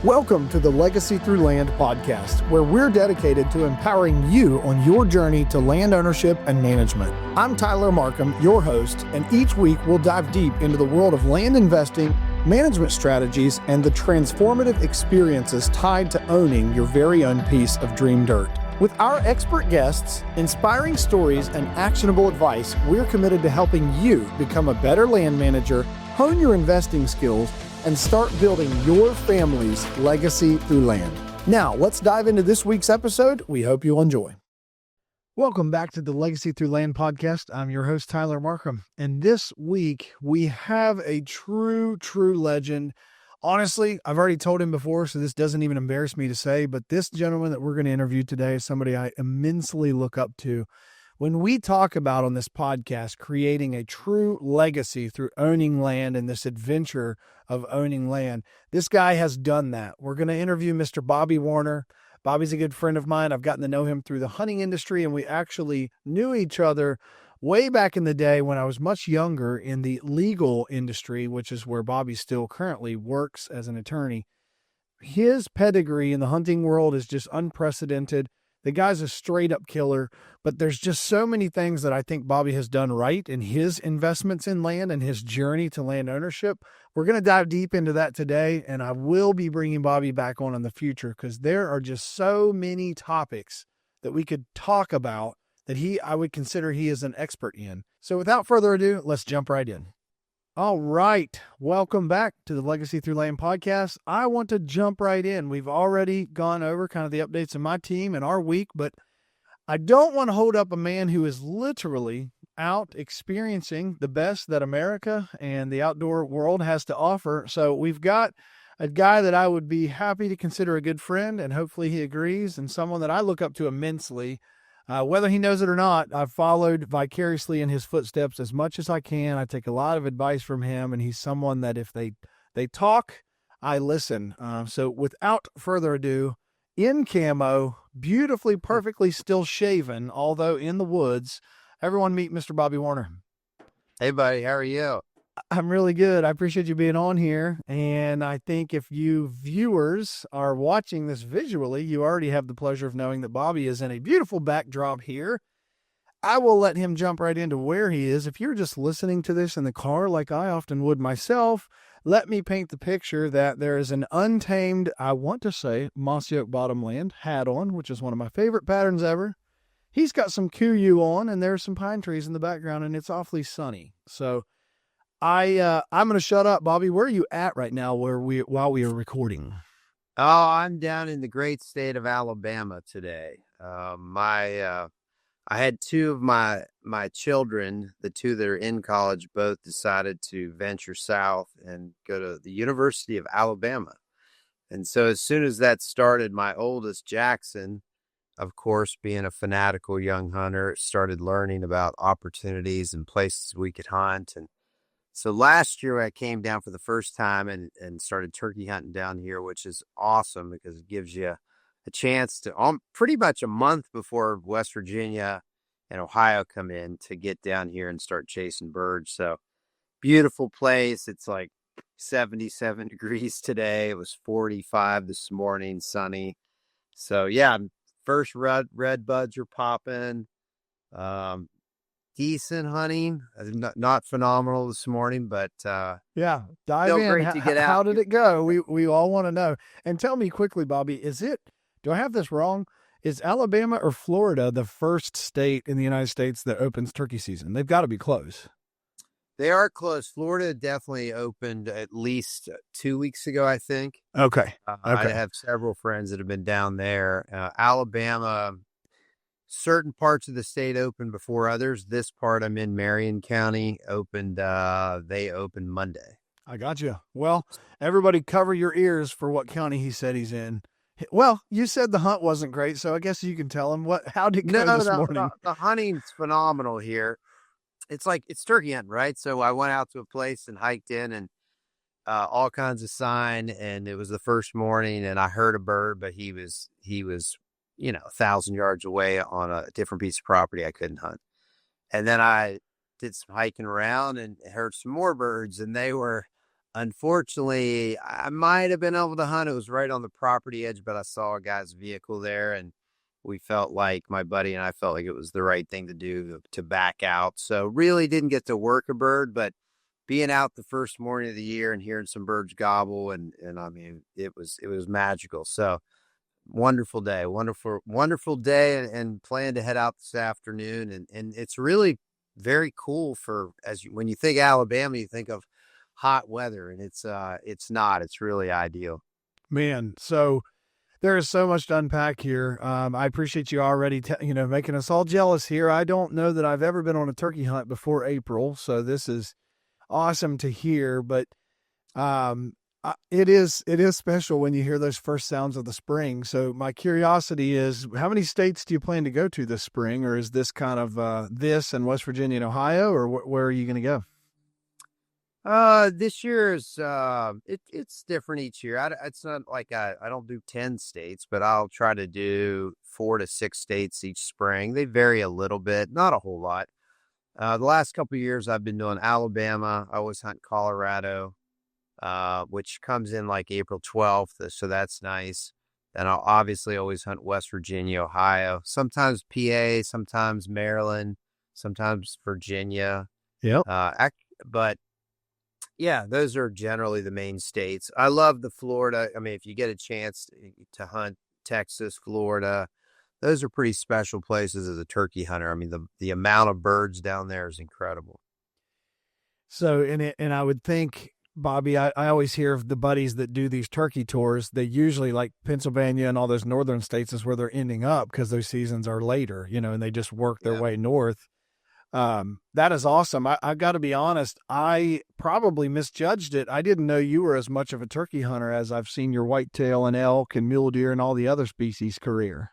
Welcome to the Legacy Through Land podcast, where we're dedicated to empowering you on your journey to land ownership and management. I'm Tyler Markham, your host, and each week we'll dive deep into the world of land investing, management strategies, and the transformative experiences tied to owning your very own piece of dream dirt. With our expert guests, inspiring stories, and actionable advice, we're committed to helping you become a better land manager, hone your investing skills, and start building your family's legacy through land. Now, let's dive into this week's episode. We hope you'll enjoy. Welcome back to the Legacy Through Land podcast. I'm your host, Tyler Markham. And this week, we have a true legend. Honestly, I've already told him before, so this doesn't even embarrass me to say, but this gentleman that we're going to interview today is somebody I immensely look up to. When we talk about on this podcast creating a true legacy through owning land and this adventure of owning land, this guy has done that. We're going to interview Mr. Bobby Warner. Bobby's a good friend of mine. I've gotten to know him through the hunting industry, and we actually knew each other way back in the day when I was much younger in the legal industry, which is where Bobby still currently works as an attorney. His pedigree in the hunting world is just unprecedented. The guy's a straight up killer, but there's just so many things that I think Bobby has done right in his investments in land and his journey to land ownership. We're going to dive deep into that today, and I will be bringing Bobby back on in the future because there are just so many topics that we could talk about that I would consider he is an expert in. So without further ado, let's jump right in. All right. Welcome back to the Legacy Through Land podcast. I want to jump right in. We've already gone over kind of the updates of my team and our week, but I don't want to hold up a man who is literally out experiencing the best that America and the outdoor world has to offer. So we've got a guy that I would be happy to consider a good friend, and hopefully he agrees, and someone that I look up to immensely. Whether he knows it or not, I've followed vicariously in his footsteps as much as I can. I take a lot of advice from him, and he's someone that if they talk, I listen. So without further ado, in camo, beautifully, perfectly still shaven, although in the woods, everyone meet Mr. Bobby Warner. Hey, buddy. How are you? I'm really good. I appreciate you being on here. And I think if you viewers are watching this visually, you already have the pleasure of knowing that Bobby is in a beautiful backdrop here. I will let him jump right into where he is. If you're just listening to this in the car like I often would myself, let me paint the picture that there is an untamed, I want to say, mossy oak bottomland hat on, which is one of my favorite patterns ever. He's got some kuyu on, and there's some pine trees in the background, and it's awfully sunny. So I'm going to shut up. Bobby, where are you at right now while we are recording? Oh, I'm down in the great state of Alabama today. I had two of my children, the two that are in college, both decided to venture south and go to the University of Alabama. And so as soon as that started, my oldest, Jackson, of course, being a fanatical young hunter, started learning about opportunities and places we could hunt. And so last year I came down for the first time and started turkey hunting down here, which is awesome because it gives you a chance to pretty much a month before West Virginia and Ohio come in to get down here and start chasing birds. So beautiful place. It's like 77 degrees today. It was 45 this morning, sunny. So yeah, first red buds are popping. Decent hunting, not phenomenal this morning, but yeah, dive in. Great to get out. How did it go? We all want to know. And tell me quickly, Bobby, do I have this wrong? Is Alabama or Florida the first state in the United States that opens turkey season? They've got to be close. They are close. Florida definitely opened at least 2 weeks ago, I think. Okay. I have several friends that have been down there. Alabama, certain parts of the state opened before others. This part, I'm in Marion County, they opened Monday. I got you. Well, everybody cover your ears for what county he said he's in. Well, you said the hunt wasn't great, so I guess you can tell him how did it go this morning. The hunting's phenomenal here. It's turkey hunting, right? So I went out to a place and hiked in and all kinds of sign, and it was the first morning and I heard a bird, but he was 1,000 yards away on a different piece of property I couldn't hunt. And then I did some hiking around and heard some more birds, and they were Unfortunately, I might have been able to hunt. It was right on the property edge, but I saw a guy's vehicle there, and we felt like my buddy and I felt like it was the right thing to do to back out. So really didn't get to work a bird, but being out the first morning of the year and hearing some birds gobble and I mean it was magical. So wonderful day and plan to head out this afternoon and it's really very cool for when you think Alabama, you think of hot weather and it's not. It's really ideal. Man, so there is so much to unpack here. I appreciate you already, making us all jealous here. I don't know that I've ever been on a turkey hunt before April, so this is awesome to hear. But it is special when you hear those first sounds of the spring. So my curiosity is, how many states do you plan to go to this spring, or is this kind of this and West Virginia and Ohio, or where are you going to go? This year's it's different each year. It's not like I don't do 10 states, but I'll try to do 4 to 6 states each spring. They vary a little bit, not a whole lot. The last couple of years I've been doing Alabama. I always hunt Colorado, which comes in like April 12th, so that's nice. And I'll obviously always hunt West Virginia, Ohio, sometimes PA, sometimes Maryland, sometimes Virginia. Yep. But yeah, those are generally the main states. I love the Florida. I mean, if you get a chance to hunt Texas, Florida, those are pretty special places as a turkey hunter. I mean, the amount of birds down there is incredible. So, and I would think, Bobby, I always hear of the buddies that do these turkey tours. They usually, like Pennsylvania and all those northern states, is where they're ending up because those seasons are later, and they just work their way north. That is awesome. I got to be honest, I probably misjudged it. I didn't know you were as much of a turkey hunter as I've seen your whitetail and elk and mule deer and all the other species career.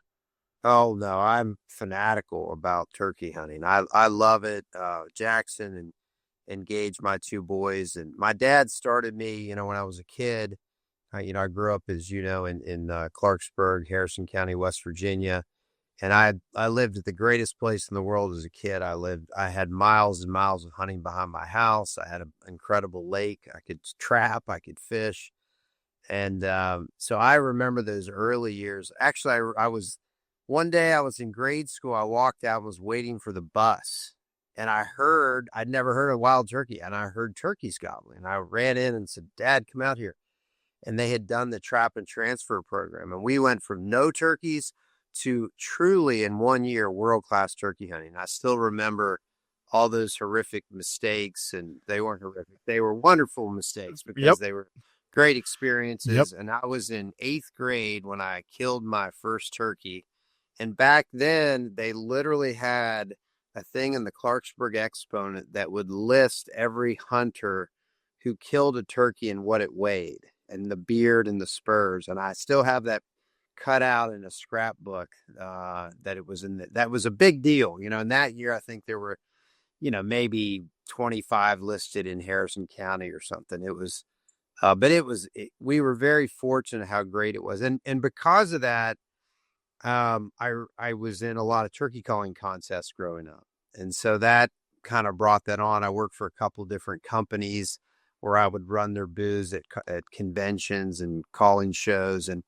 Oh no, I'm fanatical about turkey hunting. I love it. Jackson and Gage, my two boys, and my dad started me, when I was a kid. I grew up, as you know, in Clarksburg, Harrison County, West Virginia. And I lived at the greatest place in the world as a kid. I had miles and miles of hunting behind my house. I had an incredible lake. I could trap, I could fish. And so I remember those early years. Actually, one day I was in grade school. I walked out and was waiting for the bus. And I'd never heard of wild turkey. And I heard turkeys gobbling. I ran in and said, "Dad, come out here." And they had done the trap and transfer program. And we went from no turkeys to truly in 1 year world-class turkey hunting. I still remember all those horrific mistakes, and they weren't horrific. They were wonderful mistakes because they were great experiences. And I was in 8th grade when I killed my first turkey. And back then they literally had a thing in the Clarksburg Exponent that would list every hunter who killed a turkey and what it weighed and the beard and the spurs. And I still have that cut out in a scrapbook that it was that was a big deal. In that year, I think there were, maybe 25 listed in Harrison County or something. It was, but we were very fortunate how great it was. And because of that, I was in a lot of turkey calling contests growing up. And so that kind of brought that on. I worked for a couple different companies where I would run their booths at conventions and calling shows, and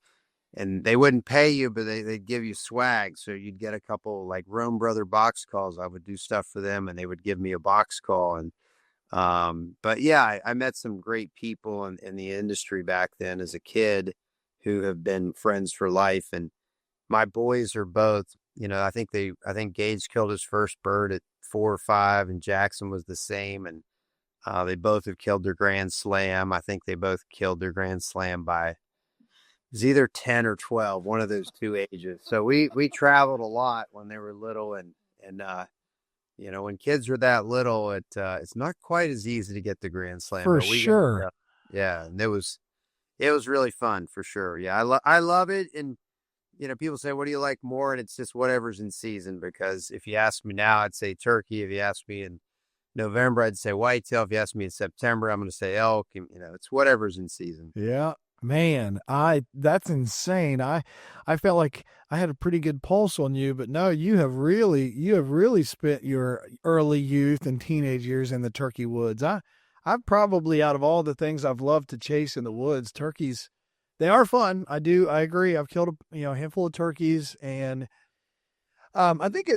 they wouldn't pay you, but they'd give you swag. So you'd get a couple like Rome Brother box calls. I would do stuff for them and they would give me a box call. And, but yeah, I met some great people in the industry back then as a kid who have been friends for life. And my boys are both, I think Gage killed his first bird at 4 or 5 and Jackson was the same. And, they both have killed their Grand Slam. I think they both killed their Grand Slam by, it was either 10 or 12, one of those two ages. So we traveled a lot when they were little, and when kids are that little, it's not quite as easy to get the Grand Slam. For sure. Yeah, and it was really fun for sure. Yeah, I love it, and people say, "What do you like more?" And it's just whatever's in season. Because if you ask me now, I'd say turkey. If you ask me in November, I'd say whitetail. If you ask me in September, I'm going to say elk. And, it's whatever's in season. Yeah. Man, that's insane. I felt like I had a pretty good pulse on you, but no, you have really spent your early youth and teenage years in the turkey woods. I I've probably, out of all the things I've loved to chase in the woods, turkeys, they are fun. I agree. I've killed a handful of turkeys, and I think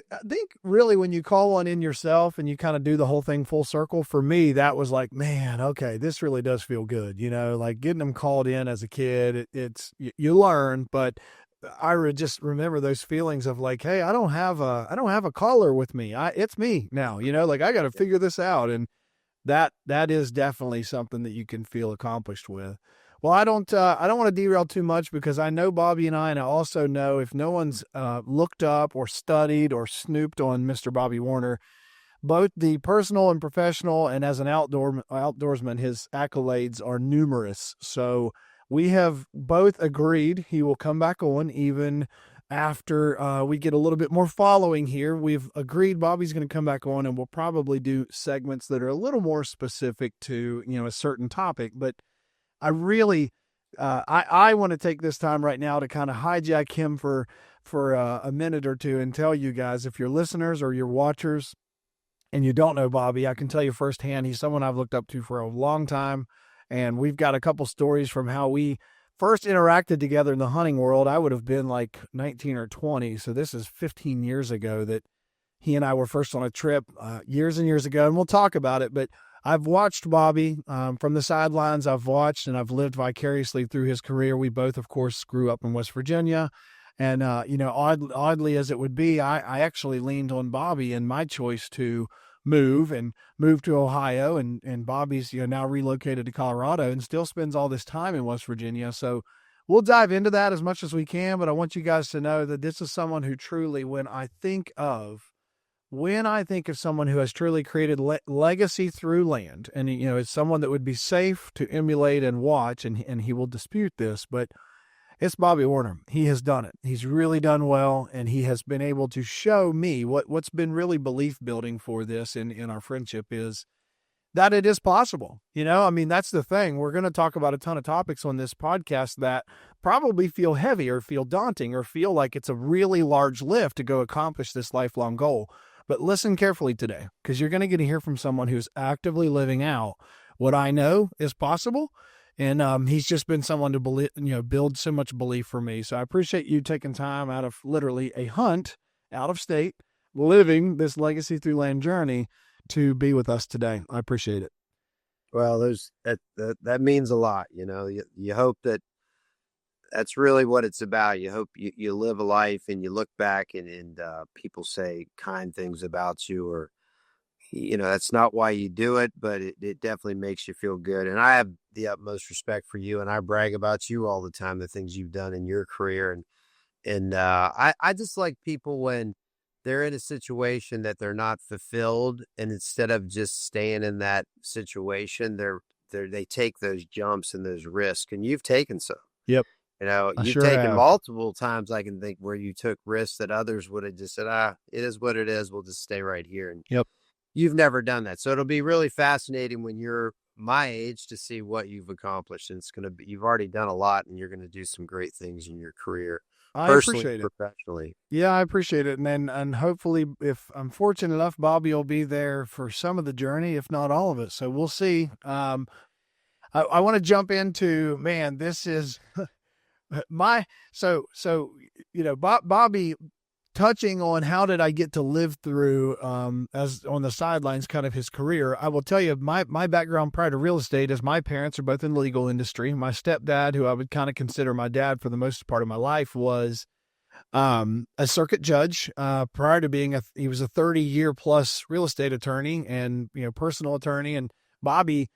really when you call one in yourself and you kind of do the whole thing full circle, for me, that was like, man, okay, this really does feel good. Like getting them called in as a kid, you learn, but just remember those feelings of like, hey, I don't have a caller with me. It's me now, like I got to figure this out. And that is definitely something that you can feel accomplished with. Well, I don't want to derail too much because I know Bobby and I also know if no one's looked up or studied or snooped on Mr. Bobby Warner, both the personal and professional and as an outdoorsman, his accolades are numerous. So we have both agreed he will come back on even after we get a little bit more following here. We've agreed Bobby's going to come back on, and we'll probably do segments that are a little more specific to, a certain topic. But I really, I want to take this time right now to kind of hijack him for a minute or two and tell you guys, if you're listeners or you're watchers and you don't know Bobby, I can tell you firsthand, he's someone I've looked up to for a long time. And we've got a couple stories from how we first interacted together in the hunting world. I would have been like 19 or 20. So this is 15 years ago that he and I were first on a trip years and years ago. And we'll talk about it, but I've watched Bobby from the sidelines. I've watched and I've lived vicariously through his career. We both, of course, grew up in West Virginia. And, oddly as it would be, I actually leaned on Bobby in my choice to move to Ohio. And Bobby's, now relocated to Colorado and still spends all this time in West Virginia. So we'll dive into that as much as we can. But I want you guys to know that this is someone who truly, when I think of someone who has truly created legacy through land, and, it's someone that would be safe to emulate and watch, and he will dispute this, but it's Bobby Warner. He has done it. He's really done well, and he has been able to show me what's been really belief building for this in our friendship is that it is possible. That's the thing. We're going to talk about a ton of topics on this podcast that probably feel heavy or feel daunting or feel like it's a really large lift to go accomplish this lifelong goal. But listen carefully today, because you're going to get to hear from someone who's actively living out what I know is possible. And he's just been someone to build so much belief for me. So I appreciate you taking time out of literally a hunt out of state, living this legacy through land journey to be with us today. I appreciate it. Well, that means a lot. You hope that's really what it's about. You hope you live a life and you look back and people say kind things about you, or, that's not why you do it, but it definitely makes you feel good. And I have the utmost respect for you, and I brag about you all the time, the things you've done in your career. And I just like people when they're in a situation that they're not fulfilled, and instead of just staying in that situation, they take those jumps and those risks, and you've taken some. Yep. You've taken multiple times, I can think, where you took risks that others would have just said, it is what it is. We'll just stay right here. And yep. You've never done that. So it'll be really fascinating when you're my age to see what you've accomplished. And you've already done a lot, and you're going to do some great things in your career. I appreciate it. Professionally. Yeah, I appreciate it. And hopefully, if I'm fortunate enough, Bobby will be there for some of the journey, if not all of it. So we'll see. I want to jump into, man, this is Bobby, touching on how did I get to live through, as on the sidelines, kind of his career. I will tell you, my background prior to real estate is my parents are both in the legal industry. My stepdad, who I would kind of consider my dad for the most part of my life, was a circuit judge. Prior to being he was a 30-year plus real estate attorney and, personal attorney. And Bobby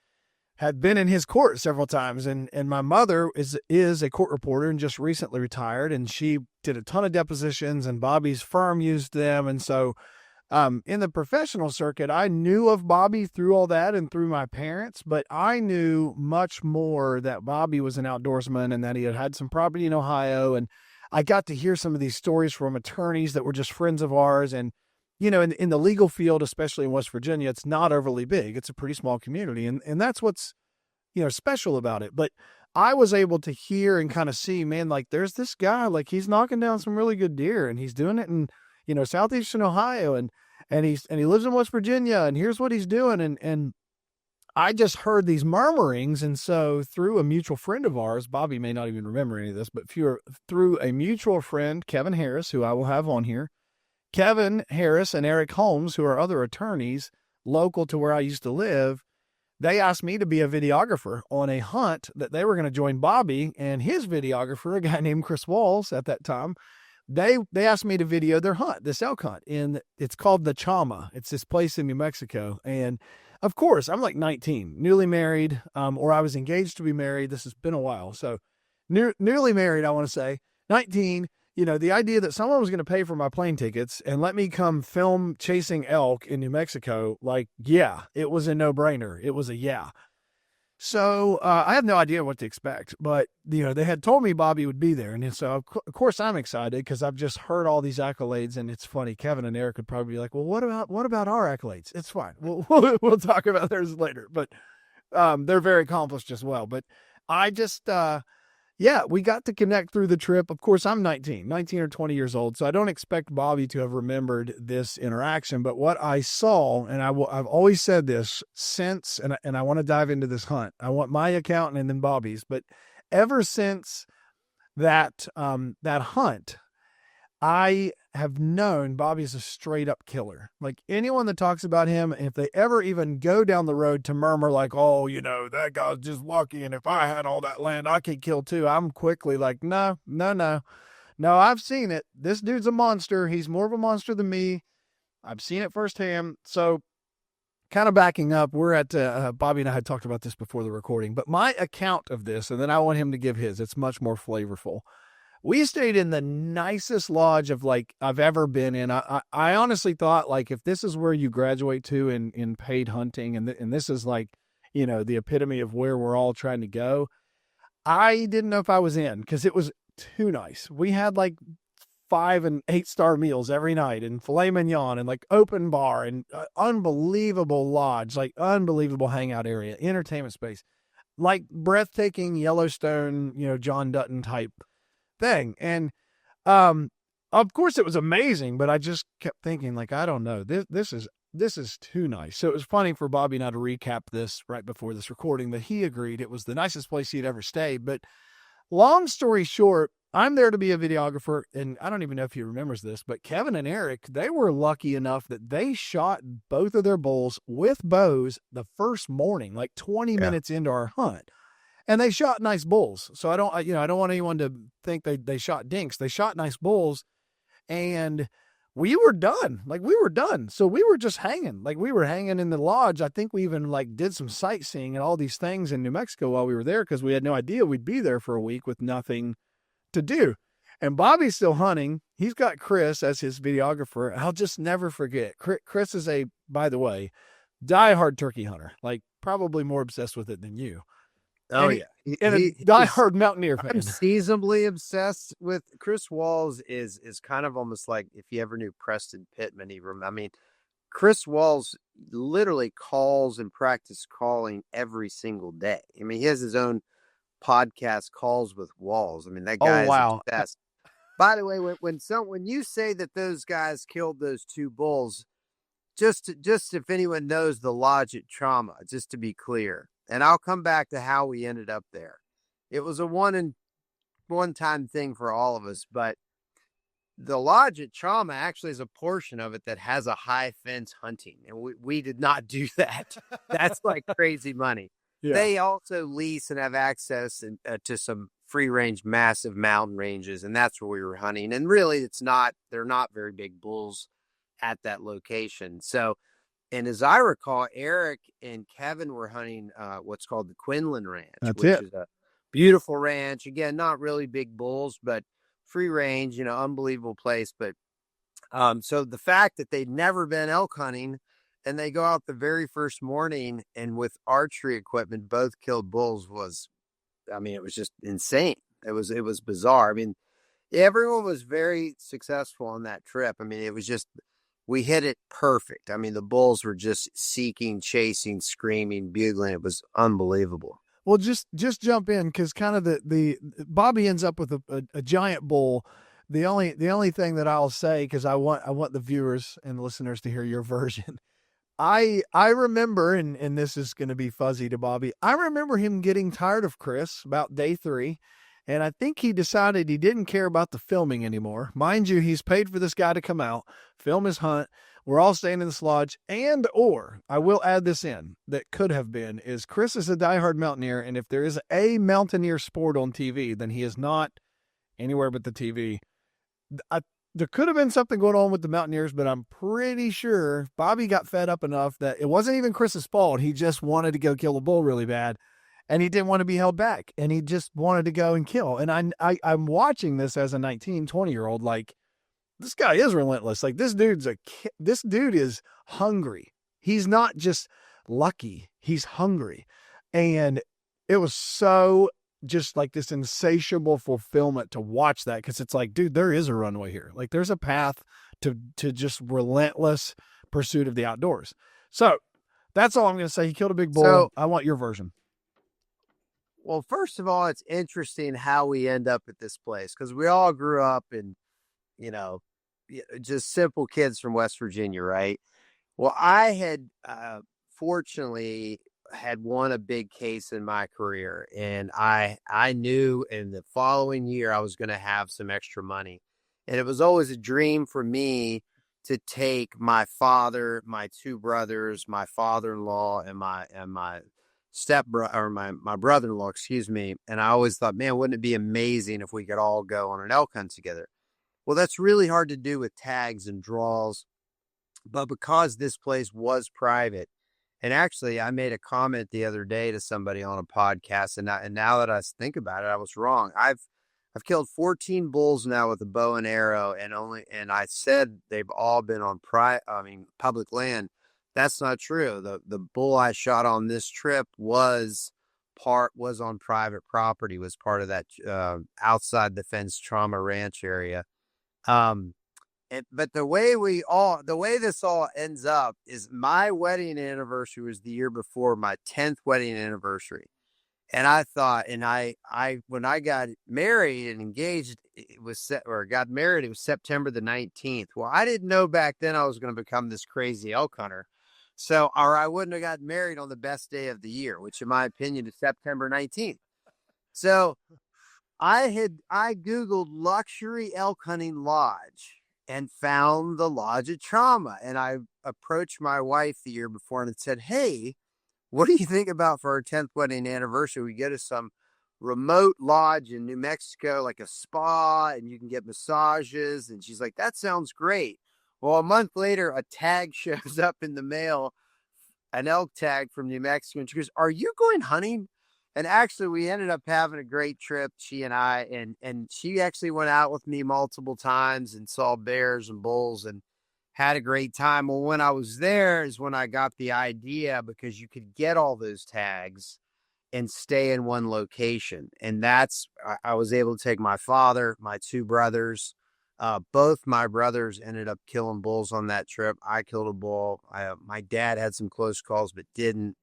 had been in his court several times. And my mother is a court reporter and just recently retired. And she did a ton of depositions, and Bobby's firm used them. And so, in the professional circuit, I knew of Bobby through all that and through my parents, but I knew much more that Bobby was an outdoorsman and that he had some property in Ohio. And I got to hear some of these stories from attorneys that were just friends of ours. And, in the legal field, especially in West Virginia, it's not overly big. It's a pretty small community. And that's what's, special about it. But I was able to hear and kind of see, man, like there's this guy, like he's knocking down some really good deer, and he's doing it in, Southeastern Ohio, and he lives in West Virginia, and here's what he's doing. And I just heard these murmurings. And so through a mutual friend of ours, Bobby may not even remember any of this, but through a mutual friend, Kevin Harris, who I will have on here, Kevin Harris and Eric Holmes, who are other attorneys local to where I used to live, they asked me to be a videographer on a hunt that they were going to join Bobby and his videographer, a guy named Chris Walls at that time. They asked me to video their hunt, this elk hunt, and it's called the Chama. It's this place in New Mexico. And of course, I'm like 19, newly married, or I was engaged to be married. This has been a while. So newly married, I want to say, 19, the idea that someone was going to pay for my plane tickets and let me come film chasing elk in New Mexico, like, yeah, it was a no-brainer. It was a yeah. So I have no idea what to expect, but, they had told me Bobby would be there. And so, of course, I'm excited because I've just heard all these accolades. And it's funny, Kevin and Eric would probably be like, well, what about our accolades? It's fine. We'll talk about theirs later. But they're very accomplished as well. But I just, we got to connect through the trip. Of course, I'm 19 or 20 years old, so I don't expect Bobby to have remembered this interaction. But what I saw, and I've always said this since, and I want to dive into this hunt. I want my account and then Bobby's. But ever since that hunt, I have known Bobby's a straight up killer. Like anyone that talks about him, if they ever even go down the road to murmur like, oh, that guy's just lucky. And if I had all that land, I could kill too. I'm quickly like, no, I've seen it. This dude's a monster. He's more of a monster than me. I've seen it firsthand. So kind of backing up, we're at, Bobby and I had talked about this before the recording, but my account of this, and then I want him to give his, it's much more flavorful. We stayed in the nicest lodge I've ever been in. I honestly thought if this is where you graduate to in paid hunting, and this is the epitome of where we're all trying to go. I didn't know if I was in because it was too nice. We had 5 and 8 star meals every night and filet mignon and open bar and unbelievable lodge, unbelievable hangout area, entertainment space, breathtaking Yellowstone, John Dutton type thing. And of course it was amazing, but I just kept thinking I don't know, this is too nice. So it was funny for Bobby and I to recap this right before this recording, that he agreed it was the nicest place he'd ever stayed. But long story short, I'm there to be a videographer, and I don't even know if he remembers this, but Kevin and Eric, they were lucky enough that they shot both of their bulls with bows the first morning, 20 minutes into our hunt. And they shot nice bulls. So I don't want anyone to think they shot dinks. They shot nice bulls, and we were done. We were done. So we were just hanging. We were hanging in the lodge. I think we even did some sightseeing and all these things in New Mexico while we were there, because we had no idea we'd be there for a week with nothing to do. And Bobby's still hunting. He's got Chris as his videographer. I'll just never forget. Chris is by the way, diehard turkey hunter. Probably more obsessed with it than you. Oh, and a diehard mountaineer fan. I'm seasonably obsessed with Chris Walls. Is kind of almost like if you ever knew Preston Pittman. Chris Walls literally calls and practice calling every single day. He has his own podcast, Calls with Walls. That guy is the best. By the way, when you say that those guys killed those 2 bulls, just if anyone knows the lodge at Trauma, just to be clear. And I'll come back to how we ended up there. It was a one-time thing for all of us, but the lodge at Trauma actually is a portion of it that has a high fence hunting, and we did not do that. That's crazy money. Yeah. They also lease and have access to some free-range, massive mountain ranges, and that's where we were hunting. And really, they're not very big bulls at that location. So. And as I recall, Eric and Kevin were hunting what's called the Quinlan Ranch, which is a beautiful ranch. Again, not really big bulls, but free range, unbelievable place. But so the fact that they'd never been elk hunting, and they go out the very first morning and with archery equipment, both killed bulls was, it was just insane. It was bizarre. Everyone was very successful on that trip. It was just, we hit it perfect. The bulls were just seeking, chasing, screaming, bugling. It was unbelievable. Well, just jump in, because kind of the Bobby ends up with a giant bull. The only thing that I'll say, because I want the viewers and the listeners to hear your version. I remember, and this is going to be fuzzy to Bobby. I remember him getting tired of Chris about day 3. And I think he decided he didn't care about the filming anymore. Mind you, he's paid for this guy to come out, film his hunt. We're all staying in this lodge. Or I will add this in that could have been is Chris is a diehard mountaineer. And if there is a mountaineer sport on TV, then he is not anywhere but the TV. There could have been something going on with the Mountaineers, but I'm pretty sure Bobby got fed up enough that it wasn't even Chris's fault. He just wanted to go kill a bull really bad, and he didn't want to be held back, and he just wanted to go and kill. And I'm watching this as a 19, 20-year-old, like, this guy is relentless. Like, this dude is hungry. He's not just lucky. He's hungry. And it was so just like this insatiable fulfillment to watch that, because it's like, dude, there is a runway here. Like, there's a path to just relentless pursuit of the outdoors. So that's all I'm going to say. He killed a big bull. So, I want your version. Well, first of all, it's interesting how we end up at this place, because we all grew up in, just simple kids from West Virginia, right? Well, I had fortunately had won a big case in my career, and I knew in the following year I was going to have some extra money. And it was always a dream for me to take my father, my 2 brothers, my father-in-law, and my stepbrother, or my brother-in-law, excuse me. And I always thought, man, wouldn't it be amazing if we could all go on an elk hunt together? Well, that's really hard to do with tags and draws. But because this place was private, and actually, I made a comment the other day to somebody on a podcast, and now that I think about it, I was wrong. I've killed 14 bulls now with a bow and arrow, and I said they've all been on public land. That's not true. The bull I shot on this trip was on private property, was part of that outside the fence trauma ranch area. But the way this all ends up is my wedding anniversary was the year before my 10th wedding anniversary. And I thought, when I got married and engaged, it was September the 19th. Well, I didn't know back then I was going to become this crazy elk hunter. Or I wouldn't have got married on the best day of the year, which in my opinion is September 19th. So I Googled luxury elk hunting lodge and found the lodge at Trauma. And I approached my wife the year before and said, hey, what do you think about for our 10th wedding anniversary? We go to some remote lodge in New Mexico, like a spa, and you can get massages. And she's like, that sounds great. Well, a month later, a tag shows up in the mail, an elk tag from New Mexico. And she goes, are you going hunting? And actually, we ended up having a great trip, she and I, and she actually went out with me multiple times and saw bears and bulls and had a great time. Well, when I was there is when I got the idea, because you could get all those tags and stay in one location. And I was able to take my father, my 2 brothers. Both my brothers ended up killing bulls on that trip. I killed a bull. My dad had some close calls, but didn't.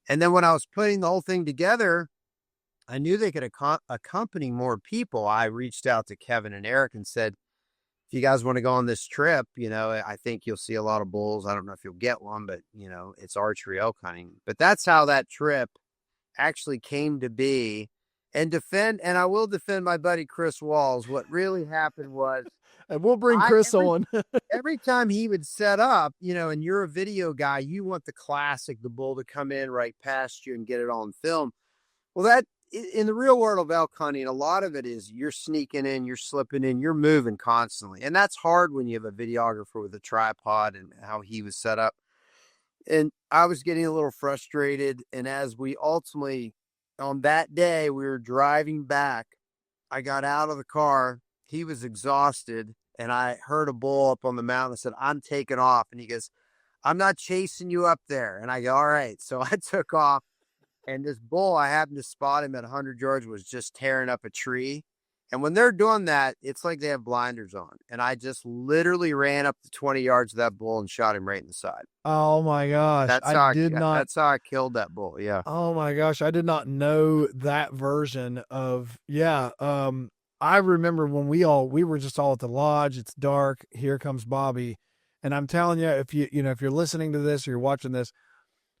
And then when I was putting the whole thing together, I knew they could accompany more people. I reached out to Kevin and Eric and said, if you guys want to go on this trip, I think you'll see a lot of bulls. I don't know if you'll get one, but it's archery elk hunting. But that's how that trip actually came to be. And I will defend my buddy Chris Walls. What really happened was, and we'll bring Chris on. Every time he would set up, and you're a video guy, you want the classic, the bull to come in right past you and get it on film. Well, that in the real world of elk hunting, a lot of it is you're sneaking in, you're slipping in, you're moving constantly. And that's hard when you have a videographer with a tripod, and how he was set up. And I was getting a little frustrated. And as we ultimately, on that day, we were driving back, I got out of the car. He was exhausted, and I heard a bull up on the mountain. I said, I'm taking off. And he goes, I'm not chasing you up there. And I go, all right. So I took off, and this bull, I happened to spot him at 100 yards, was just tearing up a tree. And when they're doing that, it's like they have blinders on. And I just literally ran up to 20 yards of that bull and shot him right in the side. Oh my gosh. That's how I killed that bull. Yeah. Oh my gosh. I did not know that version of, I remember when we were just all at the lodge. It's dark. Here comes Bobby. And I'm telling you, if you're listening to this or you're watching this,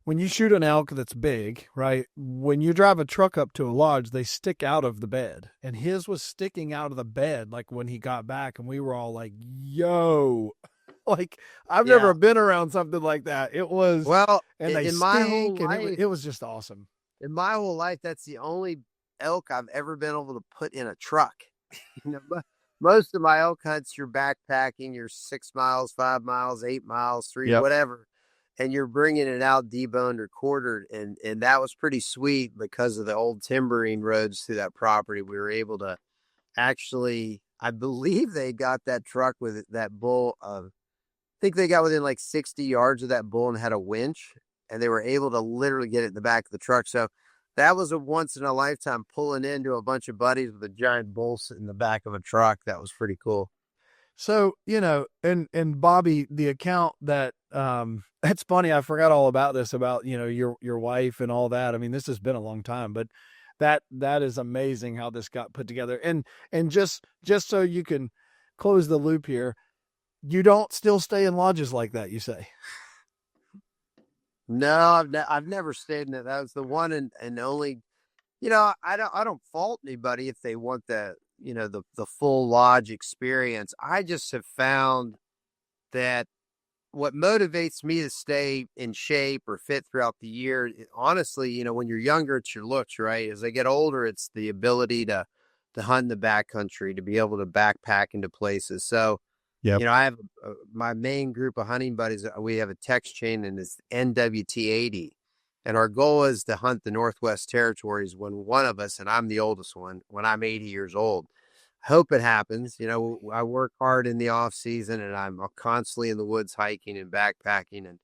when you shoot an elk that's big, right? When you drive a truck up to a lodge, they stick out of the bed. And his was sticking out of the bed, like when he got back, and we were all like, yo, like I've never Yeah. been around something like that. It was, Well, and they in my whole stink, and life, it was just awesome. in my whole life, that's the only elk I've ever been able to put in a truck. Most of my elk hunts, you're backpacking, you're 6 miles, 5 miles, 8 miles, 3, Yep. whatever, and you're bringing it out deboned or quartered, and that was pretty sweet because of the old timbering roads through that property. We were able to actually, I believe they got that truck with that bull. I think they got within like 60 yards of that bull and had a winch, and they were able to literally get it in the back of the truck. So that was a once in a lifetime pulling into a bunch of buddies with a giant bull in the back of a truck. That was pretty cool. So, and Bobby, the account that, it's funny. I forgot all about this, about, your wife and all that. I mean, this has been a long time, but that is amazing how this got put together. And just so you can close the loop here, you don't still stay in lodges like that, you say? No, I've never stayed in it. That was the one and only, I don't fault anybody if they want the full lodge experience. I just have found that what motivates me to stay in shape or fit throughout the year, honestly, when you're younger, it's your looks, right? As I get older, it's the ability to hunt in the backcountry, to be able to backpack into places. So, Yep. I have my main group of hunting buddies. We have a text chain, and it's NWT80. And our goal is to hunt the Northwest Territories when one of us, and I'm the oldest one, when I'm 80 years old. I hope it happens. I work hard in the off season, and I'm constantly in the woods hiking and backpacking. And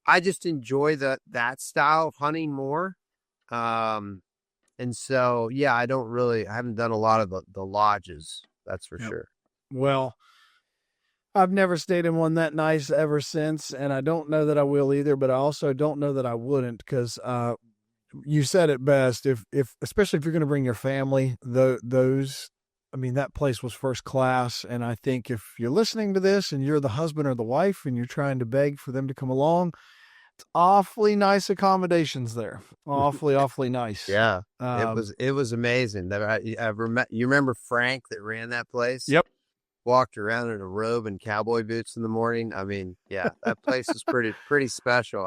I just enjoy that style of hunting more. And so, yeah, I haven't done a lot of the lodges. That's for sure. Well, I've never stayed in one that nice ever since, and I don't know that I will either, but I also don't know that I wouldn't, because you said it best. If especially if you're going to bring your family, that place was first class. And I think if you're listening to this and you're the husband or the wife and you're trying to beg for them to come along, it's awfully nice accommodations there. Awfully nice. Yeah, it was amazing. You remember Frank that ran that place? Yep. Walked around in a robe and cowboy boots in the morning. I mean, yeah, that place is pretty special.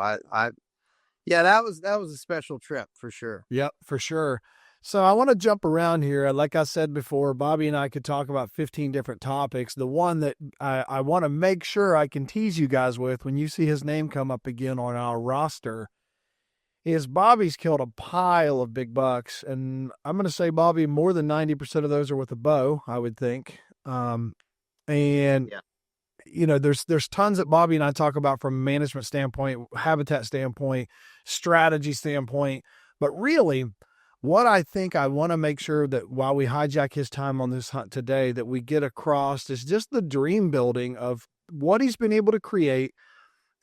Yeah, that was a special trip for sure. Yep, for sure. So I want to jump around here. Like I said before, Bobby and I could talk about 15 different topics. The one that I want to make sure I can tease you guys with when you see his name come up again on our roster is Bobby's killed a pile of big bucks. And I'm going to say, Bobby, more than 90% of those are with a bow, I would think. And yeah. There's tons that Bobby and I talk about from a management standpoint, habitat standpoint, strategy standpoint, but really what I think I want to make sure that while we hijack his time on this hunt today, that we get across is just the dream building of what he's been able to create.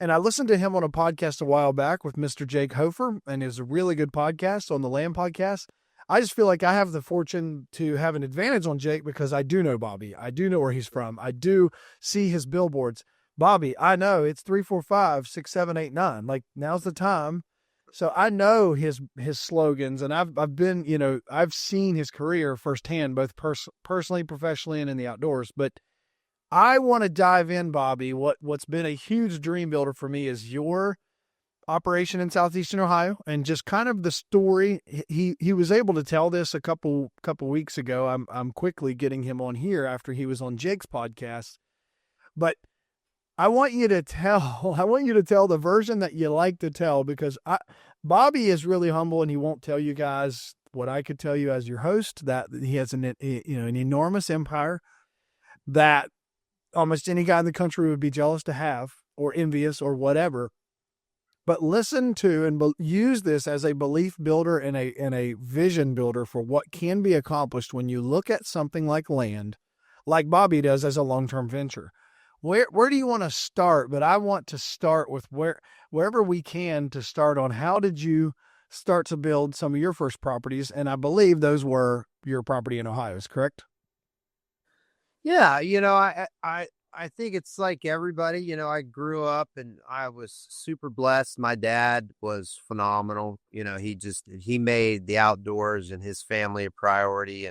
And I listened to him on a podcast a while back with Mr. Jake Hofer, and it was a really good podcast on the Land Podcast. I just feel like I have the fortune to have an advantage on Jake because I do know Bobby. I do know where he's from. I do see his billboards. Bobby, I know it's 345 6789. Like, now's the time. So I know his slogans, and I've been, I've seen his career firsthand, both personally, professionally, and in the outdoors. But I want to dive in, Bobby. What's been a huge dream builder for me is your operation in Southeastern Ohio, and just kind of the story. He was able to tell this a couple weeks ago. I'm quickly getting him on here after he was on Jake's podcast, but I want you to tell the version that you like to tell, because Bobby is really humble and he won't tell you guys what I could tell you as your host, that he has an enormous empire that almost any guy in the country would be jealous to have, or envious, or whatever. But listen to and use this as a belief builder and a vision builder for what can be accomplished when you look at something like land, like Bobby does, as a long-term venture. Where do you want to start? But I want to start with wherever we can to start on how did you start to build some of your first properties? And I believe those were your property in Ohio, is correct? Yeah, I think it's like everybody, I grew up and I was super blessed. My dad was phenomenal. He made the outdoors and his family a priority.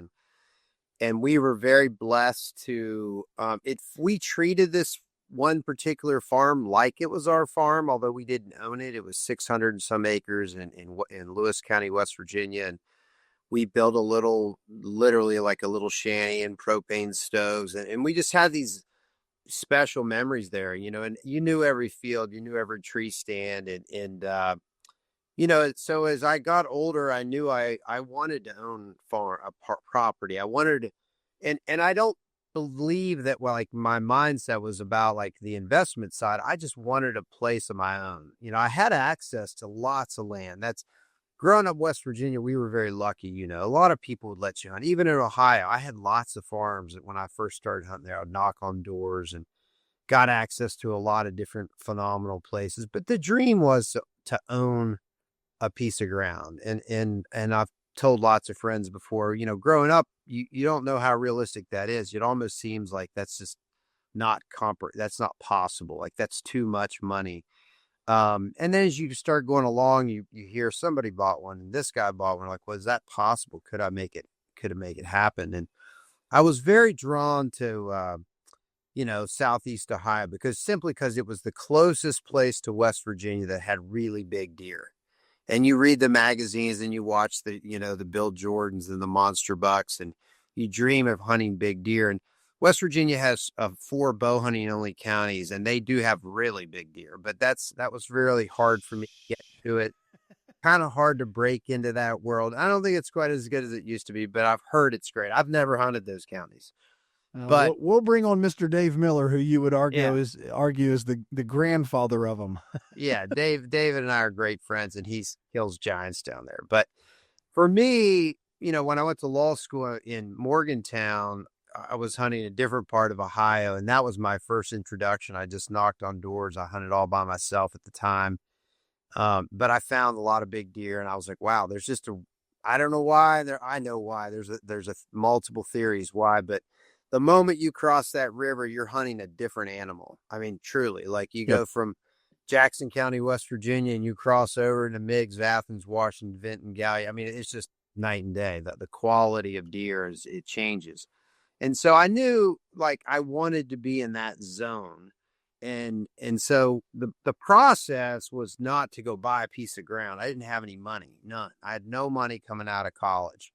And we were very blessed to, if we treated this one particular farm like it was our farm, although we didn't own it. It was 600 and some acres in Lewis County, West Virginia. And we built literally like a little shanty and propane stoves. And we just had these special memories there, and you knew every field, you knew every tree stand. So as I got older, I knew I wanted to own property. I wanted to, and I don't believe that, well, like my mindset was about like the investment side. I just wanted a place of my own. I had access to lots of land. That's growing up West Virginia, we were very lucky. A lot of people would let you hunt. Even in Ohio, I had lots of farms that when I first started hunting there, I would knock on doors and got access to a lot of different phenomenal places. But the dream was to own a piece of ground. And I've told lots of friends before, growing up, you don't know how realistic that is. It almost seems like that's just that's not possible. Like that's too much money. And then as you start going along, you hear somebody bought one and this guy bought one. Like, was that possible? Could I make it happen? And I was very drawn to, Southeast Ohio because it was the closest place to West Virginia that had really big deer. And you read the magazines and you watch the Bill Jordans and the monster bucks, and you dream of hunting big deer. And West Virginia has 4 bow hunting only counties, and they do have really big deer, but that was really hard for me to get to it. Kind of hard to break into that world. I don't think it's quite as good as it used to be, but I've heard it's great. I've never hunted those counties. But we'll bring on Mr. Dave Miller, who you would argue is the grandfather of them. Yeah, David and I are great friends, and he kills giants down there. But for me, when I went to law school in Morgantown, I was hunting a different part of Ohio, and that was my first introduction. I just knocked on doors. I hunted all by myself at the time. But I found a lot of big deer, and I was like, wow, there's just I don't know why. I know why. There's multiple theories why, but the moment you cross that river, you're hunting a different animal. I mean, truly, like you go from Jackson County, West Virginia, and you cross over into Meigs, Athens, Washington, Vinton, Gallia. I mean, it's just night and day. The quality of deer it changes. And so I knew like I wanted to be in that zone. And so the process was not to go buy a piece of ground. I didn't have any money, none. I had no money coming out of college.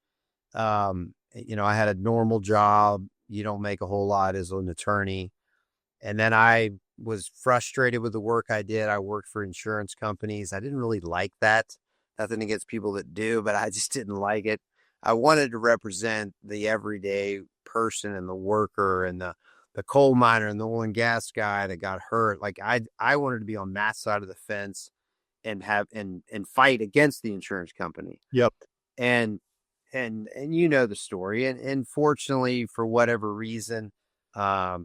I had a normal job. You don't make a whole lot as an attorney. And then I was frustrated with the work I did. I worked for insurance companies. I didn't really like that. Nothing against people that do, but I just didn't like it. I wanted to represent the everyday person and the worker and the coal miner and the oil and gas guy that got hurt. Like I wanted to be on that side of the fence and fight against the insurance company. Yep. And you know the story. And fortunately, for whatever reason, I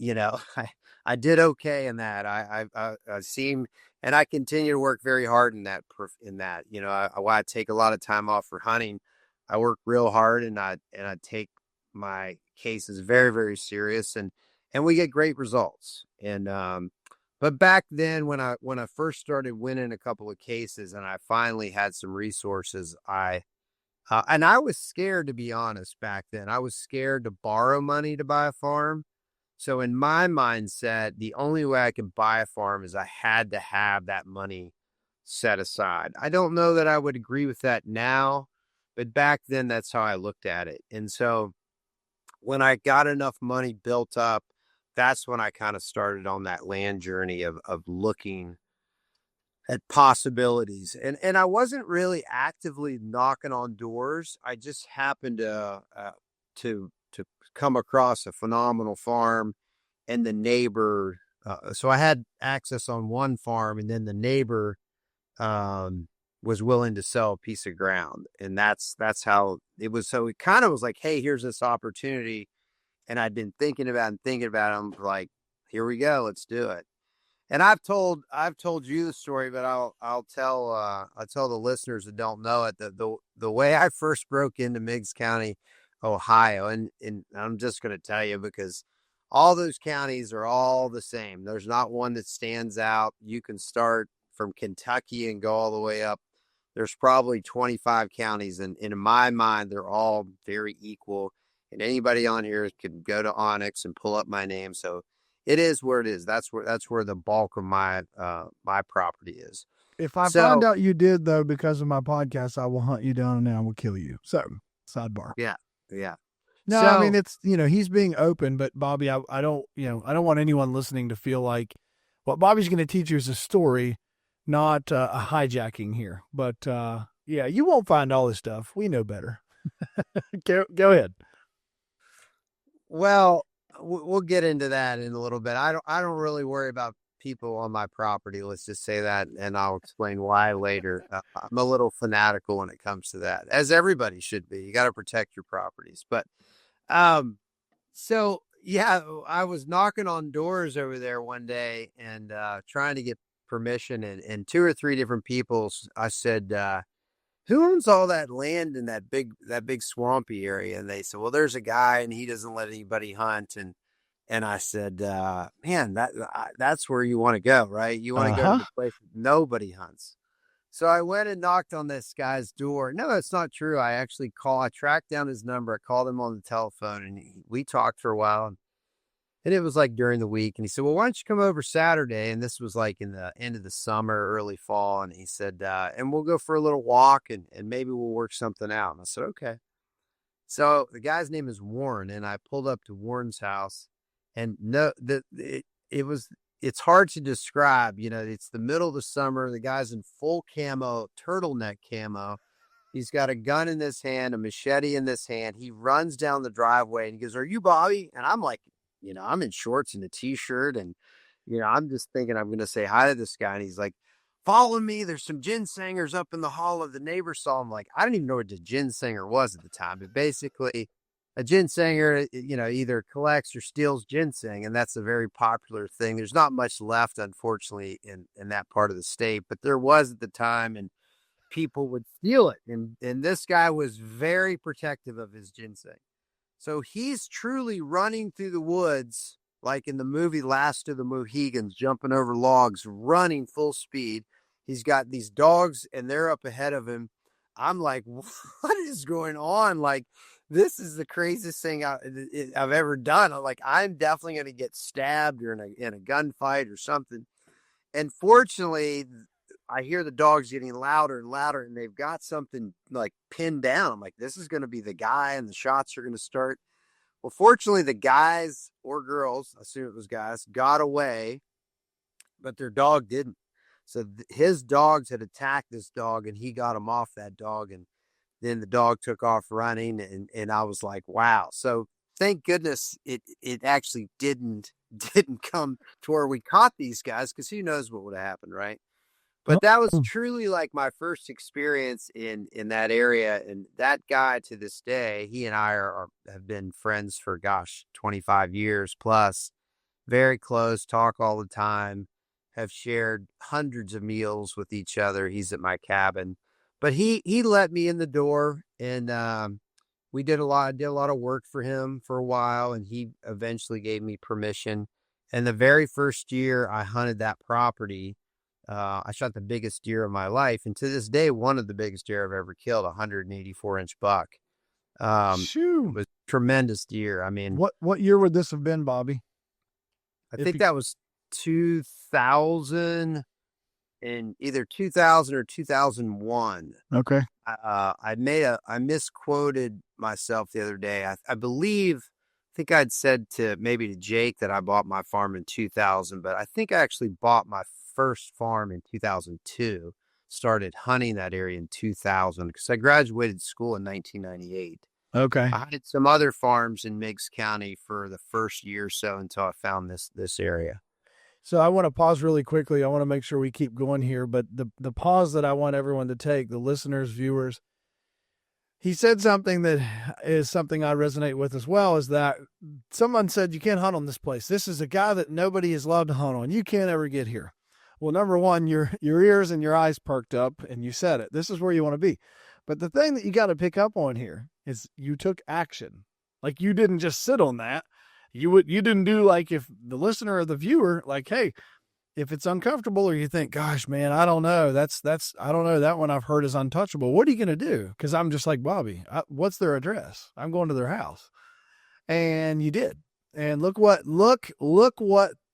did okay in that. I seem, and I continue to work very hard in that. I take a lot of time off for hunting. I work real hard, and I take my cases very, very serious, and we get great results. And but back then, when I first started winning a couple of cases, and I finally had some resources, and I was scared, to be honest. Back then, I was scared to borrow money to buy a farm. So in my mindset, the only way I could buy a farm is I had to have that money set aside. I don't know that I would agree with that now, but back then that's how I looked at it. And so when I got enough money built up, that's when I kind of started on that land journey of looking at possibilities. And I wasn't really actively knocking on doors. I just happened to come across a phenomenal farm, and the neighbor. So I had access on one farm, and then the neighbor was willing to sell a piece of ground, and that's how it was. So it kind of was like, hey, here's this opportunity, and I'd been thinking about it. I'm like, here we go, let's do it. And I've told you the story, but I'll tell the listeners that don't know it that the way I first broke into Meigs County, Ohio, and I'm just going to tell you because all those counties are all the same. There's not one that stands out. You can start from Kentucky and go all the way up. There's probably 25 counties, and in my mind, they're all very equal. And anybody on here could go to Onyx and pull up my name. So it is where it is. That's where the bulk of my my property is. If I find out you did, though, because of my podcast, I will hunt you down and I will kill you. So, sidebar. Yeah. No, I mean, it's, he's being open, but Bobby, I don't want anyone listening to feel like what Bobby's going to teach you is a story, not a hijacking here. But yeah, you won't find all this stuff. We know better. Go ahead. Well, we'll get into that in a little bit. I don't really worry about people on my property. Let's just say that, and I'll explain why later. I'm a little fanatical when it comes to that, as everybody should be. You got to protect your properties. But so yeah, I was knocking on doors over there one day and trying to get permission, and 2 or 3 different people. I said, who owns all that land in that big swampy area? And they said, well, there's a guy and he doesn't let anybody hunt. And I said, man, that's where you want to go, right? You want to go to the place nobody hunts. So I went and knocked on this guy's door. No, that's not true. I tracked down his number. I called him on the telephone and we talked for a while. And it was like during the week. And he said, well, why don't you come over Saturday? And this was like in the end of the summer, early fall. And he said, and we'll go for a little walk and maybe we'll work something out. And I said, okay. So the guy's name is Warren. And I pulled up to Warren's house. And it's hard to describe, it's the middle of the summer. The guy's in full camo, turtleneck camo. He's got a gun in this hand, a machete in this hand. He runs down the driveway and he goes, are you Bobby? And I'm like, I'm in shorts and a t-shirt and, I'm just thinking I'm going to say hi to this guy. And he's like, follow me. There's some ginsengers up in the hall of the neighbor saw. I'm like, I didn't even know what a ginsenger was at the time, but basically a ginsenger, either collects or steals ginseng, and that's a very popular thing. There's not much left, unfortunately, in that part of the state, but there was at the time, and people would steal it. And this guy was very protective of his ginseng. So he's truly running through the woods, like in the movie Last of the Mohegans, jumping over logs, running full speed. He's got these dogs, and they're up ahead of him. I'm like, what is going on? Like, this is the craziest thing I've ever done. I'm definitely going to get stabbed or in a gunfight or something. And fortunately, I hear the dogs getting louder and louder, and they've got something like pinned down. I'm like, this is going to be the guy, and the shots are going to start. Well, fortunately, the guys or girls, I assume it was guys, got away, but their dog didn't. So his dogs had attacked this dog, and he got him off that dog, and then the dog took off running, and I was like, wow. So thank goodness it actually didn't come to where we caught these guys, because who knows what would have happened, right? But that was truly like my first experience in that area. And that guy, to this day, he and I have been friends for 25 years plus, very close, talk all the time, have shared hundreds of meals with each other. He's at my cabin. But he let me in the door, and we did a lot of work for him for a while, and he eventually gave me permission. And the very first year I hunted that property, I shot the biggest deer of my life, and to this day, one of the biggest deer I've ever killed, 184-inch buck. It was a tremendous deer. I mean, what year would this have been, Bobby? I think that was 2000. In either 2000 or 2001. Okay. I misquoted myself the other day. I think I'd said maybe to Jake that I bought my farm in 2000, but I think I actually bought my first farm in 2002, started hunting that area in 2000, because I graduated school in 1998. Okay. I hunted some other farms in Meigs County for the first year or so until I found this area. So I want to pause really quickly. I want to make sure we keep going here, but the pause that I want everyone to take, the listeners, viewers, he said something that is something I resonate with as well, is that someone said, you can't hunt on this place. This is a guy that nobody is allowed to hunt on. You can't ever get here. Well, number one, your ears and your eyes perked up and you said it. This is where you want to be. But the thing that you got to pick up on here is you took action. Like, you didn't just sit on that. You didn't do like if the listener or the viewer, like, hey, if it's uncomfortable or you think, gosh, man, I don't know. I don't know. That one I've heard is untouchable. What are you going to do? Because I'm just like, Bobby, what's their address? I'm going to their house. And you did. And look what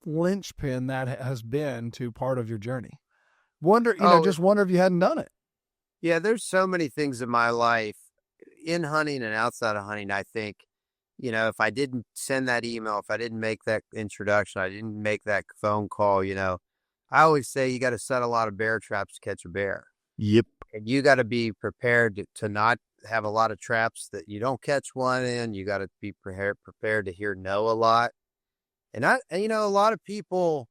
linchpin that has been to part of your journey. Just wonder if you hadn't done it. Yeah, there's so many things in my life, in hunting and outside of hunting, I think, if I didn't send that email, if I didn't make that introduction, I didn't make that phone call, I always say you got to set a lot of bear traps to catch a bear. Yep. And you got to be prepared to not have a lot of traps that you don't catch one in. You got to be prepared to hear no a lot. And a lot of people,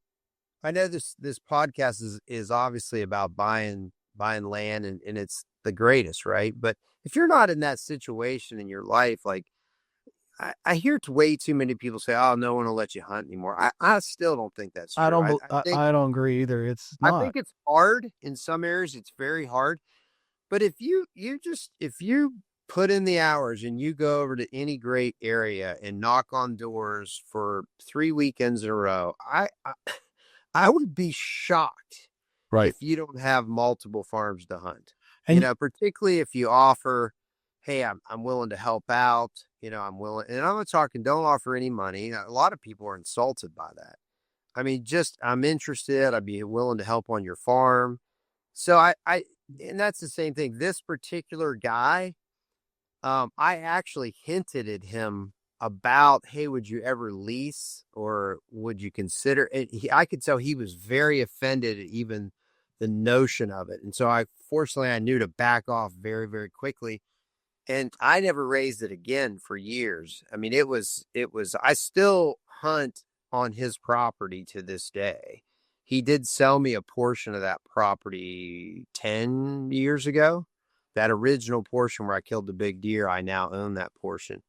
I know this podcast is obviously about buying land and it's the greatest, right? But if you're not in that situation in your life, like I hear way too many people say, "Oh, no one will let you hunt anymore." I still don't think that's true. I don't agree either. It's not. I think it's hard in some areas. It's very hard. But if you put in the hours and you go over to any great area and knock on doors for 3 weekends in a row, I would be shocked, right, if you don't have multiple farms to hunt. And particularly if you offer, hey, I'm willing to help out. I'm willing, and I'm not talking, don't offer any money. A lot of people are insulted by that. I mean, just, I'm interested. I'd be willing to help on your farm. So and that's the same thing. This particular guy, I actually hinted at him about, hey, would you ever lease or would you consider it? I could tell he was very offended at even the notion of it. And so fortunately I knew to back off very, very quickly. And I never raised it again for years. I mean, I still hunt on his property to this day. He did sell me a portion of that property 10 years ago. That original portion where I killed the big deer, I now own that portion.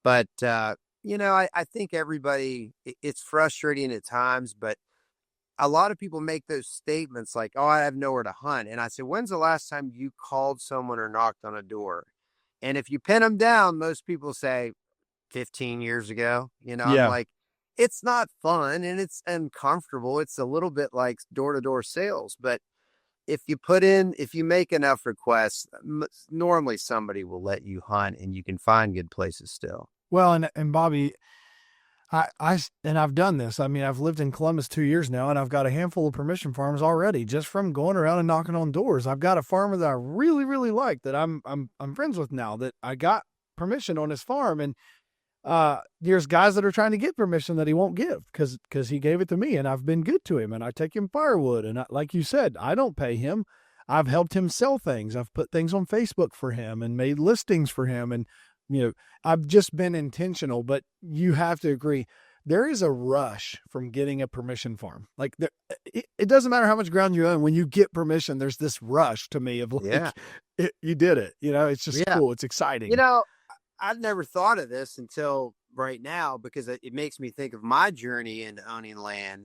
But, I think it's frustrating at times, but a lot of people make those statements like, oh, I have nowhere to hunt. And I say, when's the last time you called someone or knocked on a door? And if you pin them down, most people say 15 years ago, Yeah. I'm like, it's not fun and it's uncomfortable. It's a little bit like door-to-door sales, but if you make enough requests, normally somebody will let you hunt and you can find good places still. Well, and Bobby, I've done this. I mean, I've lived in Columbus 2 years now, and I've got a handful of permission farms already just from going around and knocking on doors. I've got a farmer that I really, really like that I'm friends with now that I got permission on his farm. And there's guys that are trying to get permission that he won't give because he gave it to me and I've been good to him and I take him firewood. And like you said, I don't pay him. I've helped him sell things. I've put things on Facebook for him and made listings for him. And, I've just been intentional, but you have to agree. There is a rush from getting a permission farm. Like it doesn't matter how much ground you own. When you get permission, there's this rush to me of like, you did it. It's just cool. It's exciting. I've never thought of this until right now because it makes me think of my journey in owning land.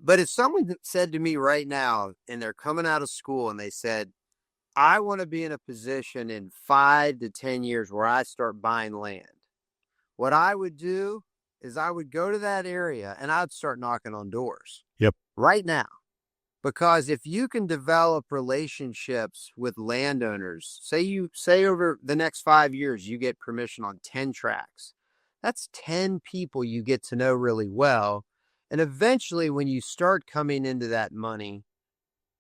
But if someone said to me right now, and they're coming out of school and they said, I want to be in a position in 5 to 10 years where I start buying land, what I would do is I would go to that area and I'd start knocking on doors. Yep. Right now. Because if you can develop relationships with landowners, say over the next 5 years, you get permission on 10 tracts. That's 10 people you get to know really well. And eventually when you start coming into that money,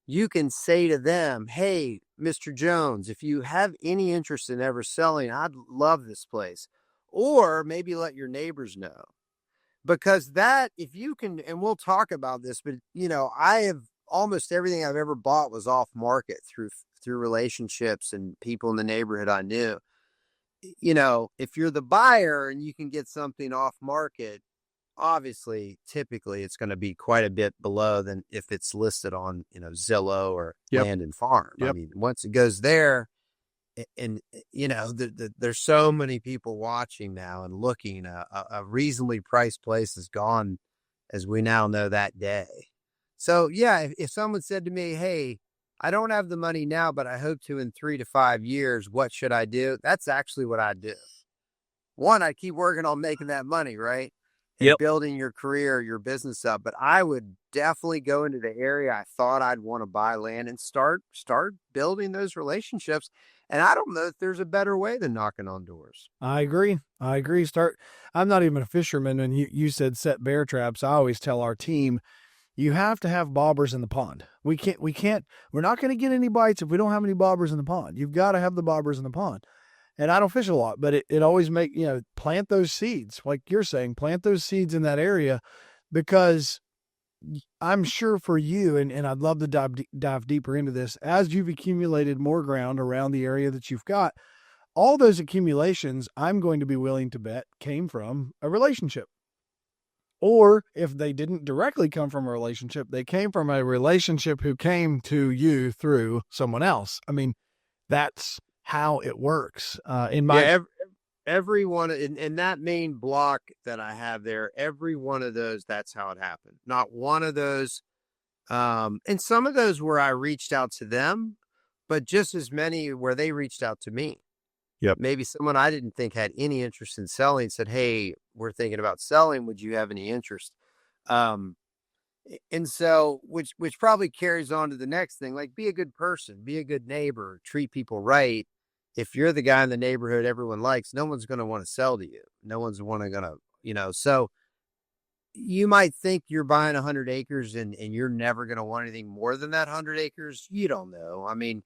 you can say to them, hey, Mr. Jones, if you have any interest in ever selling, I'd love this place. Or maybe let your neighbors know. Because if you can, and we'll talk about this, but I have almost everything I've ever bought was off market through relationships and people in the neighborhood I knew. If you're the buyer and you can get something off market, obviously, typically it's going to be quite a bit below than if it's listed on, Zillow or Land and Farm. Yep. I mean, once it goes there and there's so many people watching now and looking, a reasonably priced place is gone as we now know that day. So yeah, if someone said to me, hey, I don't have the money now, but I hope to in 3 to 5 years, what should I do? That's actually what I do. One, I keep working on making that money, right? and building your career, your business up. But I would definitely go into the area I thought I'd want to buy land and start building those relationships. And I don't know if there's a better way than knocking on doors. I agree. I'm not even a fisherman. And you said set bear traps. I always tell our team, you have to have bobbers in the pond. We're not going to get any bites if we don't have any bobbers in the pond. You've got to have the bobbers in the pond. And I don't fish a lot, but it always plant those seeds. Like you're saying, plant those seeds in that area, because I'm sure for you, and I'd love to dive deeper into this, as you've accumulated more ground around the area that you've got, all those accumulations, I'm going to be willing to bet, came from a relationship. Or if they didn't directly come from a relationship, they came from a relationship who came to you through someone else. I mean, that's how it works. Every one in that main block that I have there, every one of those, that's how it happened. Not one of those. And some of those where I reached out to them, but just as many where they reached out to me. Yep. Maybe someone I didn't think had any interest in selling said, "Hey, we're thinking about selling. Would you have any interest?" And so, which probably carries on to the next thing, like be a good person, be a good neighbor, treat people right. If you're the guy in the neighborhood everyone likes, no one's going to want to sell to you. No one's going to, so you might think you're buying 100 acres and you're never going to want anything more than that 100 acres. You don't know. I mean,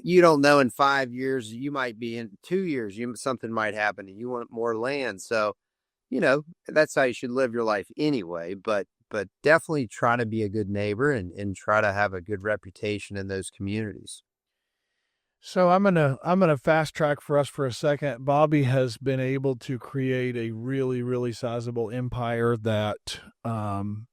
you don't know in 5 years, you might be in 2 years, something might happen and you want more land. So, that's how you should live your life anyway, but definitely try to be a good neighbor and try to have a good reputation in those communities. So I'm gonna fast track for us for a second. Bobby has been able to create a really, really sizable empire that, I've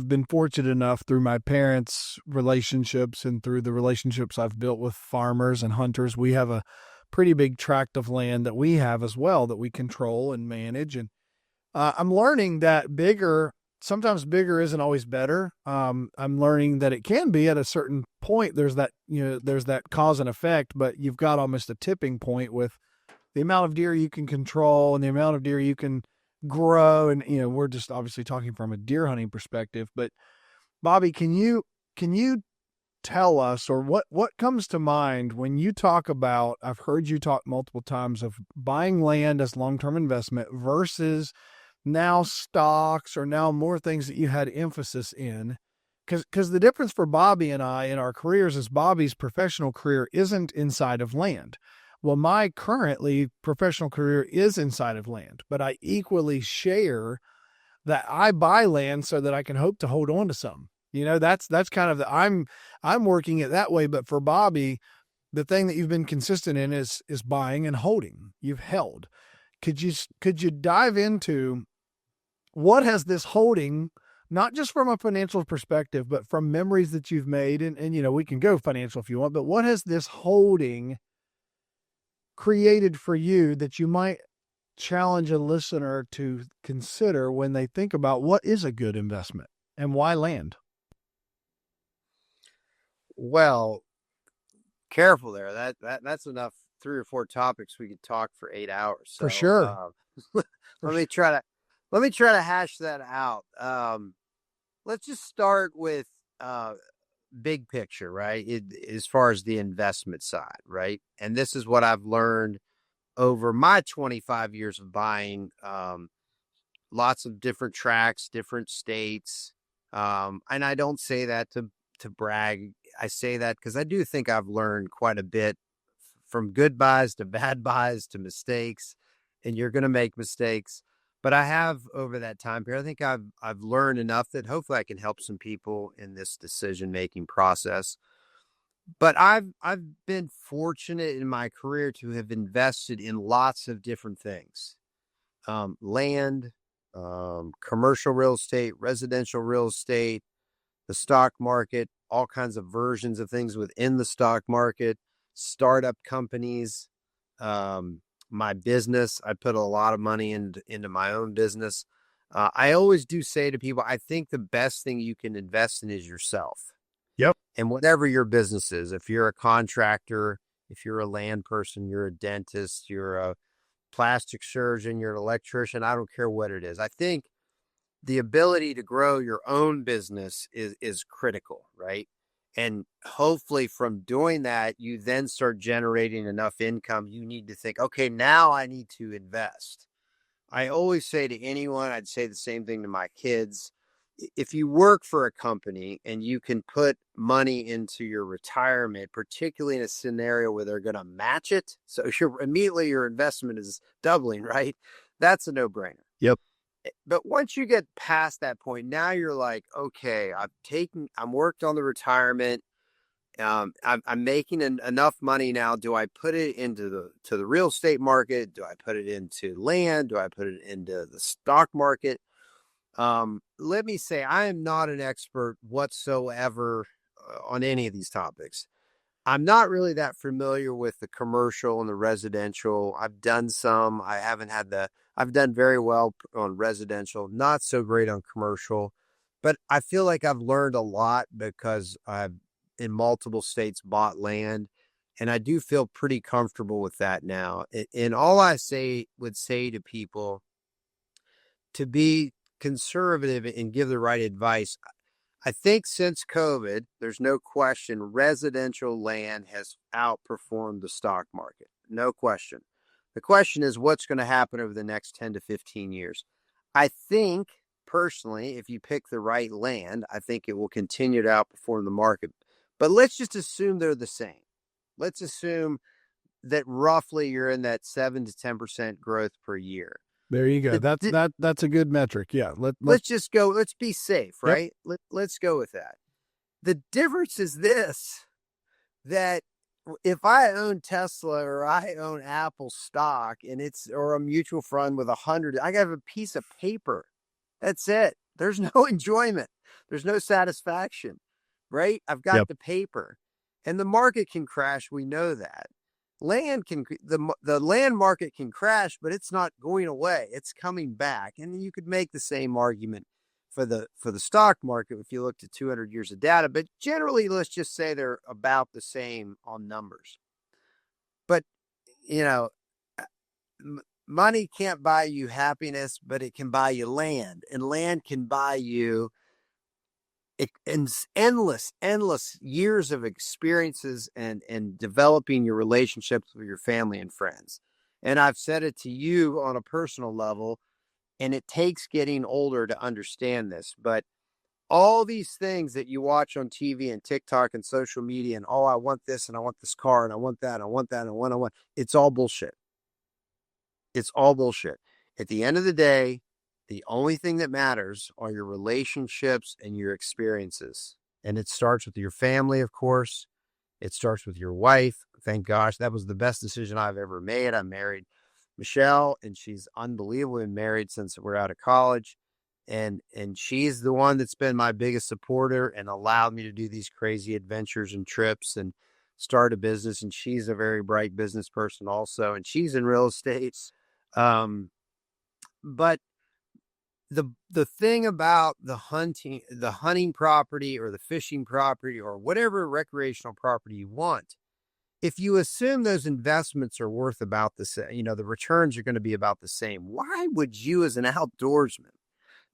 been fortunate enough through my parents' relationships and through the relationships I've built with farmers and hunters. We have a pretty big tract of land that we have as well that we control and manage. And I'm learning that sometimes bigger isn't always better. I'm learning that it can be at a certain point. There's that cause and effect, but you've got almost a tipping point with the amount of deer you can control and the amount of deer you can grow. And, we're just obviously talking from a deer hunting perspective, but Bobby, can you tell us, or what comes to mind when you talk about, I've heard you talk multiple times of buying land as long-term investment versus now stocks or now more things that you had emphasis in, because the difference for Bobby and I in our careers is Bobby's professional career isn't inside of land. Well, my currently professional career is inside of land, but I equally share that I buy land so that I can hope to hold on to some. That's kind of I'm working it that way. But for Bobby, the thing that you've been consistent in is buying and holding. You've held. Could you dive into what has this holding, not just from a financial perspective, but from memories that you've made, and we can go financial if you want, but what has this holding created for you that you might challenge a listener to consider when they think about what is a good investment and why land? Well, careful there. That's enough 3 or 4 topics we could talk for 8 hours. So, for sure. Let me try to hash that out. Let's just start with big picture, right? As far as the investment side, right? And this is what I've learned over my 25 years of buying lots of different tracts, different states. And I don't say that to brag. I say that because I do think I've learned quite a bit, from good buys to bad buys to mistakes, and you're going to make mistakes. But I have, over that time period, I think I've learned enough that hopefully I can help some people in this decision-making process. But I've been fortunate in my career to have invested in lots of different things. Land, commercial real estate, residential real estate, the stock market, all kinds of versions of things within the stock market, startup companies, my business. I put a lot of money into my own business. I always do say to people, I think the best thing you can invest in is yourself. Yep. And whatever your business is, if you're a contractor, if you're a land person, you're a dentist, you're a plastic surgeon, you're an electrician. I don't care what it is. I think the ability to grow your own business is critical, right? And hopefully from doing that, you then start generating enough income. You need to think, okay, now I need to invest. I always say to anyone, I'd say the same thing to my kids. If you work for a company and you can put money into your retirement, particularly in a scenario where they're going to match it, so immediately your investment is doubling, right? That's a no-brainer. Yep. But once you get past that point, now you're like, okay, I'm worked on the retirement. I'm making enough money now. Do I put it into the real estate market? Do I put it into land? Do I put it into the stock market? Let me say, I am not an expert whatsoever on any of these topics. I'm not really that familiar with the commercial and the residential. I've done some. I've done very well on residential, not so great on commercial, but I feel like I've learned a lot because I've in multiple states bought land, and I do feel pretty comfortable with that now. And all I would say to people to be conservative and give the right advice. I think since COVID, there's no question residential land has outperformed the stock market. No question. The question is what's going to happen over the next 10 to 15 years. I think, personally, if you pick the right land, I think it will continue to outperform the market. But let's just assume they're the same. Let's assume that roughly you're in that 7 to 10% growth per year. There you go. That's a good metric. Yeah. Let's just go. Let's be safe, right? Yep. Let's go with that. The difference is this, that if I own Tesla or I own Apple stock or a mutual fund with 100, I have a piece of paper. That's it. There's no enjoyment. There's no satisfaction, right? I've got the paper, and the market can crash. We know that. The land market can crash, but it's not going away. It's coming back. And you could make the same argument for the stock market if you looked at 200 years of data, but generally let's just say they're about the same on numbers. But money can't buy you happiness, but it can buy you land, and land can buy you endless years of experiences and developing your relationships with your family and friends. And I've said it to you on a personal level, and it takes getting older to understand this, but all these things that you watch on TV and TikTok and social media and, I want this and I want this car and I want that and I want that and I want, it's all bullshit. It's all bullshit. At the end of the day, the only thing that matters are your relationships and your experiences. And it starts with your family, of course. It starts with your wife. Thank gosh, that was the best decision I've ever made. I married Michelle, and she's unbelievably married since we're out of college. And she's the one that's been my biggest supporter and allowed me to do these crazy adventures and trips and start a business. And she's a very bright business person also. And she's in real estate. But the thing about the hunting property or the fishing property or whatever recreational property you want, if you assume those investments are worth about the same, the returns are going to be about the same, why would you as an outdoorsman,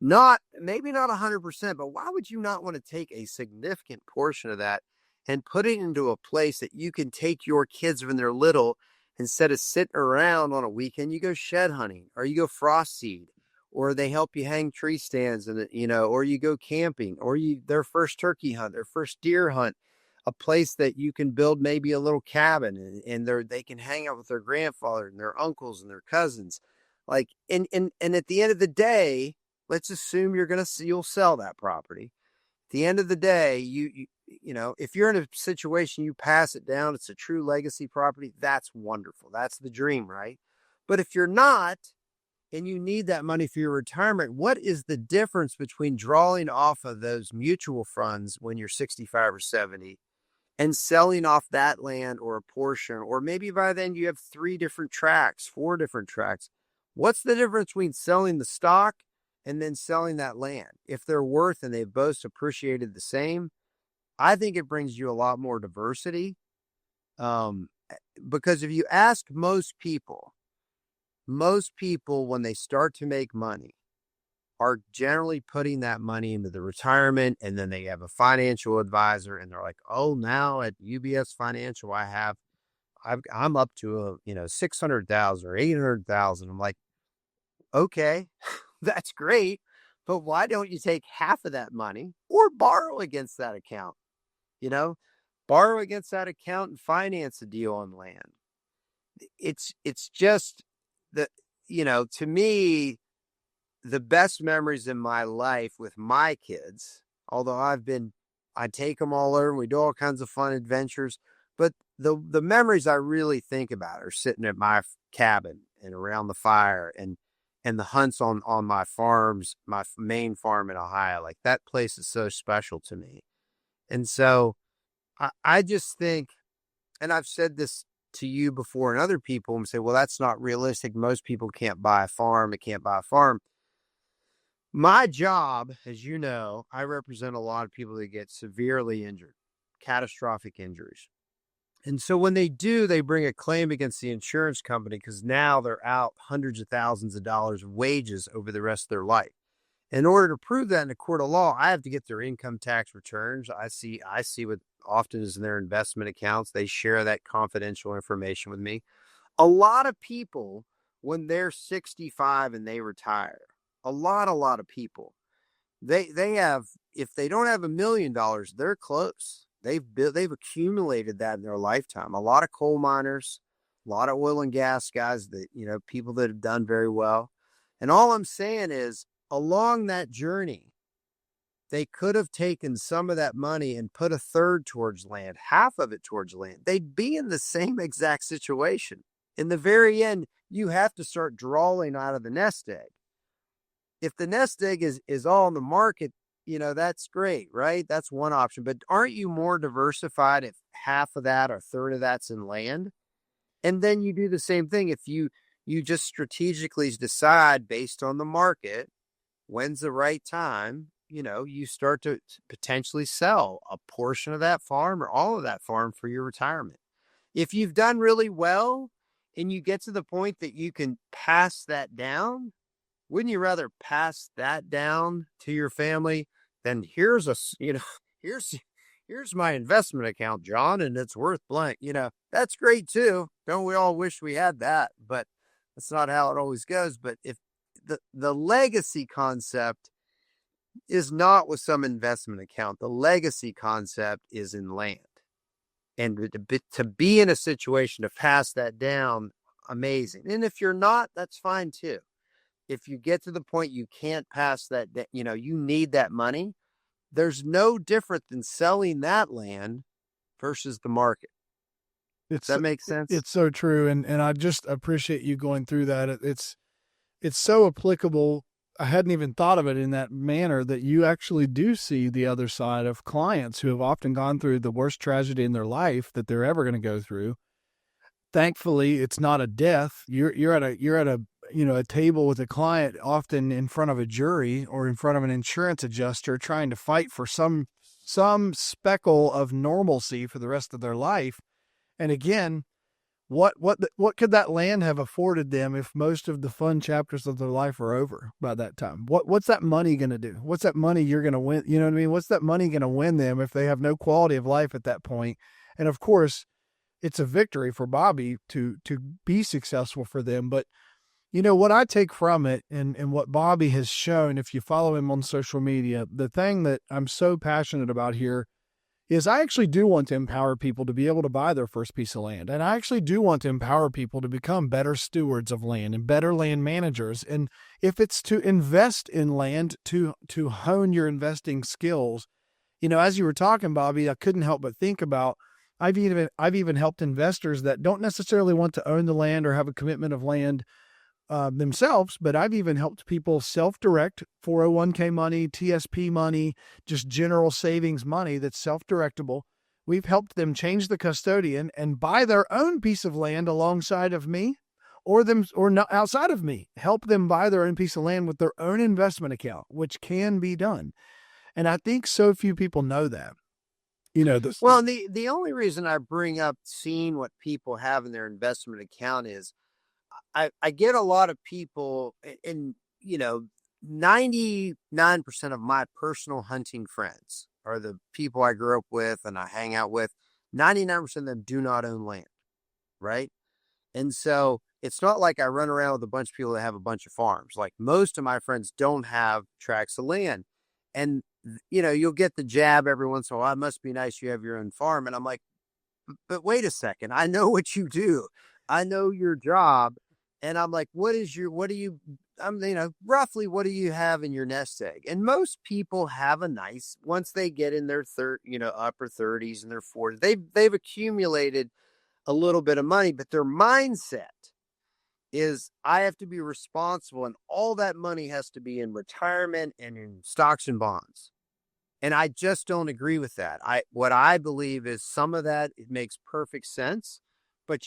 maybe not 100%, but why would you not want to take a significant portion of that and put it into a place that you can take your kids when they're little, instead of sitting around on a weekend, you go shed hunting or you go frost seed, or they help you hang tree stands and, or you go camping, or their first turkey hunt, their first deer hunt, a place that you can build maybe a little cabin and they can hang out with their grandfather and their uncles and their cousins. Like, and at the end of the day, let's assume you'll sell that property. At the end of the day, if you're in a situation, you pass it down, it's a true legacy property. That's wonderful. That's the dream, right? But if you're not, and you need that money for your retirement, what is the difference between drawing off of those mutual funds when you're 65 or 70 and selling off that land or a portion, or maybe by then you have 4 different tracts? What's the difference between selling the stock and then selling that land? If they're worth and they've both appreciated the same, I think it brings you a lot more diversity. Because if you ask most people, most people, when they start to make money, are generally putting that money into the retirement, and then they have a financial advisor, and they're like, oh, now at UBS Financial, I'm up to 600,000 or 800,000. I'm like, okay, that's great, but why don't you take half of that money or borrow against that account? You know, borrow against that account and finance a deal on land. It's just the, to me, the best memories in my life with my kids, although I take them all over and we do all kinds of fun adventures, but the memories I really think about are sitting at my cabin and around the fire and the hunts on my farms, my main farm in Ohio. Like, that place is so special to me. And so I just think, and I've said this to you before and other people, and say, well, that's not realistic. Most people can't buy a farm. They can't buy a farm. My job, as you know, I represent a lot of people that get severely injured, catastrophic injuries. And so when they do, they bring a claim against the insurance company because now they're out hundreds of thousands of dollars of wages over the rest of their life. In order to prove that in a court of law, I have to get their income tax returns. I see what often is in their investment accounts. They share that confidential information with me. A lot of people, when they're 65 and they retire, a lot of people, they have, if they don't have $1 million, they're close. They've accumulated that in their lifetime. A lot of coal miners, a lot of oil and gas guys that, people that have done very well. And all I'm saying is, along that journey, they could have taken some of that money and put a third towards land, half of it towards land. They'd be in the same exact situation. In the very end, you have to start drawing out of the nest egg. If the nest egg is all in the market, that's great, right? That's one option. But aren't you more diversified if half of that or a third of that's in land? And then you do the same thing. If you just strategically decide based on the market, when's the right time, you start to potentially sell a portion of that farm or all of that farm for your retirement. If you've done really well and you get to the point that you can pass that down, wouldn't you rather pass that down to your family than here's my investment account, John, and it's worth blank? That's great too. Don't we all wish we had that? But that's not how it always goes. But if the legacy concept is not with some investment account, the legacy concept is in land. And to be in a situation to pass that down, amazing. And if you're not, that's fine too. If you get to the point you can't pass that, you need that money, there's no different than selling that land versus the market. Does that make sense? It's so true. And I just appreciate you going through that. It's so applicable. I hadn't even thought of it in that manner, that you actually do see the other side of clients who have often gone through the worst tragedy in their life that they're ever going to go through. Thankfully, it's not a death. You're at a table with a client, often in front of a jury or in front of an insurance adjuster, trying to fight for some speckle of normalcy for the rest of their life. And again, what could that land have afforded them if most of the fun chapters of their life are over by that time? What's that money going to do? What's that money you're going to win? You know what I mean? What's that money going to win them if they have no quality of life at that point? And of course, it's a victory for Bobby to be successful for them. But what I take from it and what Bobby has shown, if you follow him on social media, the thing that I'm so passionate about here is I actually do want to empower people to be able to buy their first piece of land. And I actually do want to empower people to become better stewards of land and better land managers. And if it's to invest in land, to hone your investing skills, as you were talking, Bobby, I couldn't help but think about, I've even helped investors that don't necessarily want to own the land or have a commitment of land themselves, but I've even helped people self-direct 401k money, TSP money, just general savings money that's self-directable. We've helped them change the custodian and buy their own piece of land alongside of me or not outside of me, help them buy their own piece of land with their own investment account, which can be done. And I think so few people know that. Well, the only reason I bring up seeing what people have in their investment account is I get a lot of people, and 99% of my personal hunting friends are the people I grew up with and I hang out with. 99% of them do not own land, right? And so it's not like I run around with a bunch of people that have a bunch of farms. Like most of my friends don't have tracts of land. And, you'll get the jab every once in a while. It must be nice you have your own farm. And I'm like, but wait a second. I know what you do. I know your job. And I'm like, roughly what do you have in your nest egg? And most people have once they get in their upper 30s and their 40s, they've accumulated a little bit of money, but their mindset is I have to be responsible and all that money has to be in retirement and in stocks and bonds. And I just don't agree with that. What I believe is some of that, it makes perfect sense, but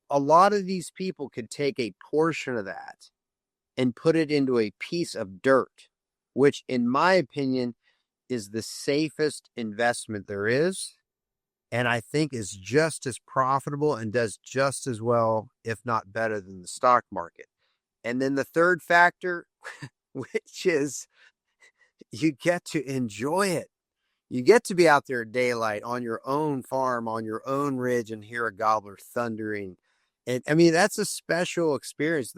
a lot of these people could take a portion of that and put it into a piece of dirt, which in my opinion is the safest investment there is. And I think is just as profitable and does just as well, if not better than the stock market. And then the third factor, which is you get to enjoy it. You get to be out there at daylight on your own farm, on your own ridge and hear a gobbler thundering. And I mean, that's a special experience.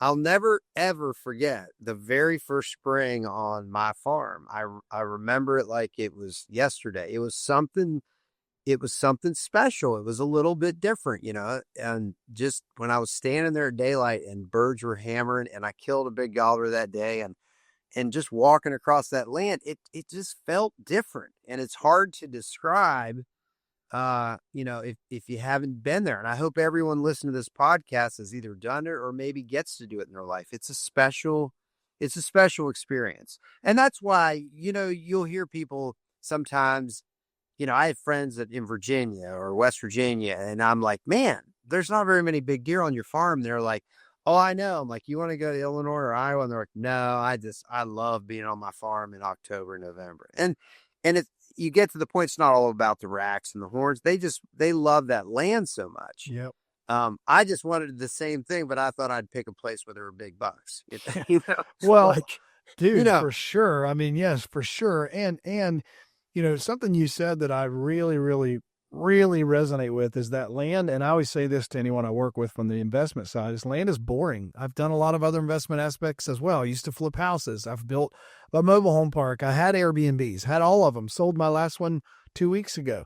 I'll never, ever forget the very first spring on my farm. I remember it like it was yesterday. It was something special. It was a little bit different, and just when I was standing there at daylight and birds were hammering and I killed a big gobbler that day and just walking across that land, it just felt different. And it's hard to describe, if you haven't been there. And I hope everyone listening to this podcast has either done it or maybe gets to do it in their life. It's a special experience. And that's why, you'll hear people sometimes, I have friends in Virginia or West Virginia, and I'm like, man, there's not very many big deer on your farm. They're like, oh, I know. I'm like, you want to go to Illinois or Iowa? And they're like, no, I love being on my farm in October, November. And you get to the point, it's not all about the racks and the horns. They love that land so much. Yep. I just wanted the same thing, but I thought I'd pick a place where there were big bucks. Well, dude, for sure. I mean, yes, for sure. And, something you said that I really, really, really resonate with is that land. And I always say this to anyone I work with from the investment side is land is boring. I've done a lot of other investment aspects as well. I used to flip houses. I've built a mobile home park. I had Airbnbs, had all of them, sold my last one 2 weeks ago.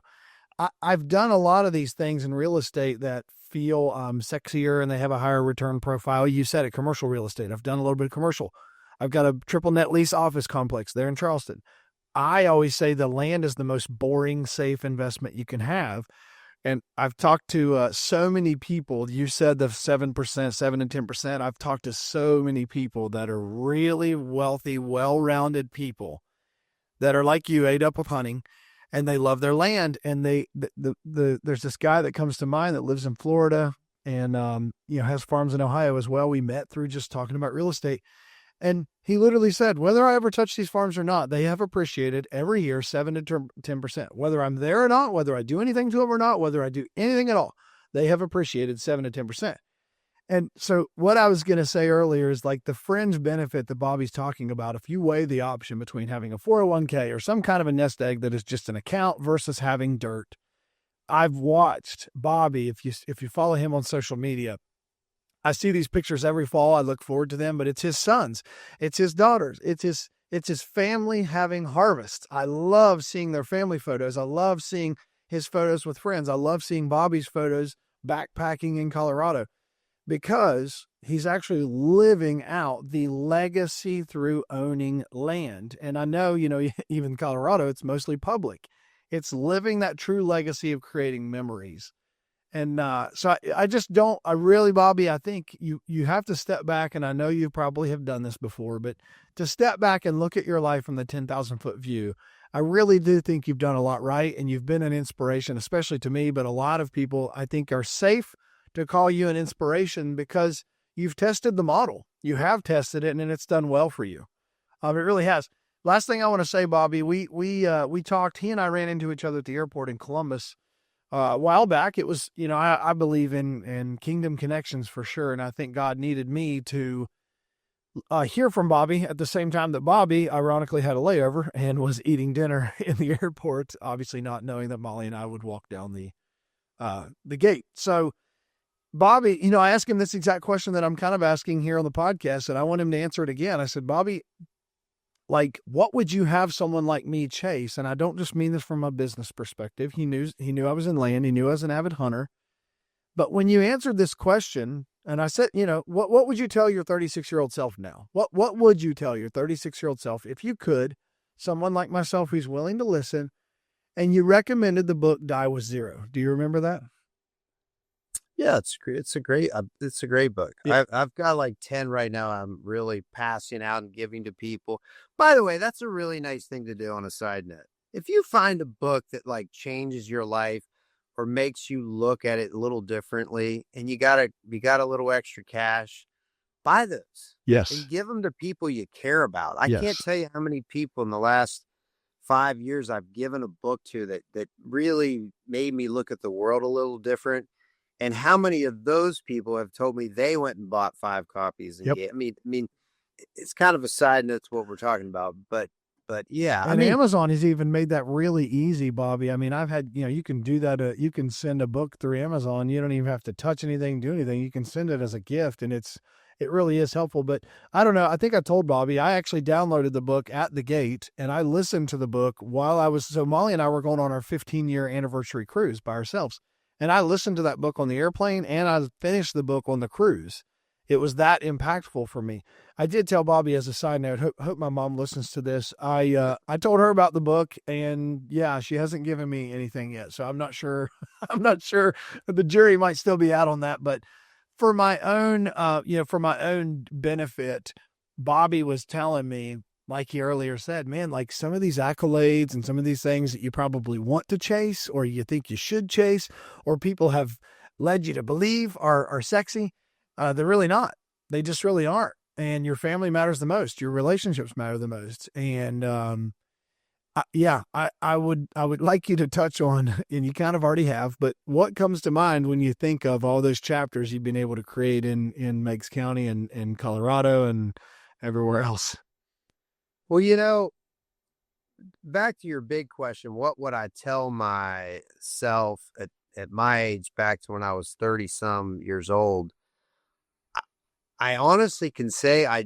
I've done a lot of these things in real estate that feel sexier and they have a higher return profile. You said it, commercial real estate. I've done a little bit of commercial. I've got a triple net lease office complex there in Charleston. I always say the land is the most boring, safe investment you can have. And I've talked to so many people. You said the 7%, 7 and 10%. I've talked to so many people that are really wealthy, well-rounded people that are like you, ate up with hunting, and they love their land. And there's this guy that comes to mind that lives in Florida and has farms in Ohio as well. We met through just talking about real estate. And he literally said, whether I ever touch these farms or not, they have appreciated every year 7 to 10%. Whether I'm there or not, whether I do anything to them or not, whether I do anything at all, they have appreciated 7 to 10%. And so what I was going to say earlier is like the fringe benefit that Bobby's talking about. If you weigh the option between having a 401k or some kind of a nest egg that is just an account versus having dirt, I've watched Bobby, if you follow him on social media, I see these pictures every fall. I look forward to them, but it's his sons, it's his daughters, it's his family having harvests. I love seeing their family photos. I love seeing his photos with friends. I love seeing Bobby's photos backpacking in Colorado because he's actually living out the legacy through owning land. And I know, even Colorado, it's mostly public. It's living that true legacy of creating memories. And so I really, Bobby, I think you have to step back, and I know you probably have done this before, but to step back and look at your life from the 10,000 foot view, I really do think you've done a lot right, and you've been an inspiration, especially to me, but a lot of people I think are safe to call you an inspiration because you've tested the model. You have tested it, and it's done well for you. It really has. Last thing I want to say, Bobby, we talked, he and I ran into each other at the airport in Columbus a while back. It was, I believe in kingdom connections for sure. And I think God needed me to hear from Bobby at the same time that Bobby ironically had a layover and was eating dinner in the airport, obviously not knowing that Molly and I would walk down the gate. So Bobby, I asked him this exact question that I'm kind of asking here on the podcast, and I want him to answer it again. I said, Bobby, like, what would you have someone like me chase? And I don't just mean this from a business perspective. He knew I was in land. He knew I was an avid hunter. But when you answered this question, and I said, what would you tell your 36-year-old self now? What would you tell your 36-year-old self if you could, someone like myself who's willing to listen, and you recommended the book Die With Zero? Do you remember that? Yeah, it's great. It's a great book. Yeah. I've got like 10 right now. I'm really passing out and giving to people. By the way, that's a really nice thing to do on a side note. If you find a book that like changes your life or makes you look at it a little differently, and you got a little extra cash, buy those. Yes. And give them to people you care about. I Yes. can't tell you how many people in the last 5 years I've given a book to that really made me look at the world a little different. And how many of those people have told me they went and bought 5 copies? And Yep. I mean, it's kind of a side note to what we're talking about, but yeah. And Amazon has even made that really easy, Bobby. I mean, I've had, you can do that. You can send a book through Amazon. You don't even have to touch anything, do anything. You can send it as a gift, and it really is helpful. But I don't know. I think I told Bobby, I actually downloaded the book at the gate, and I listened to the book so Molly and I were going on our 15-year anniversary cruise by ourselves. And I listened to that book on the airplane, and I finished the book on the cruise. It was that impactful for me. I did tell Bobby, as a side note, hope my mom listens to this. I told her about the book, and yeah, she hasn't given me anything yet. So I'm not sure. I'm not sure. The jury might still be out on that. But for my own, for my own benefit, Bobby was telling me, like he earlier said, man, like some of these accolades and some of these things that you probably want to chase, or you think you should chase, or people have led you to believe are sexy. They're really not. They just really aren't. And your family matters the most. Your relationships matter the most. And I would like you to touch on, and you kind of already have, but what comes to mind when you think of all those chapters you've been able to create in Meigs County and Colorado and everywhere else? Well, back to your big question, what would I tell myself at my age back to when I was 30 some years old? I honestly can say I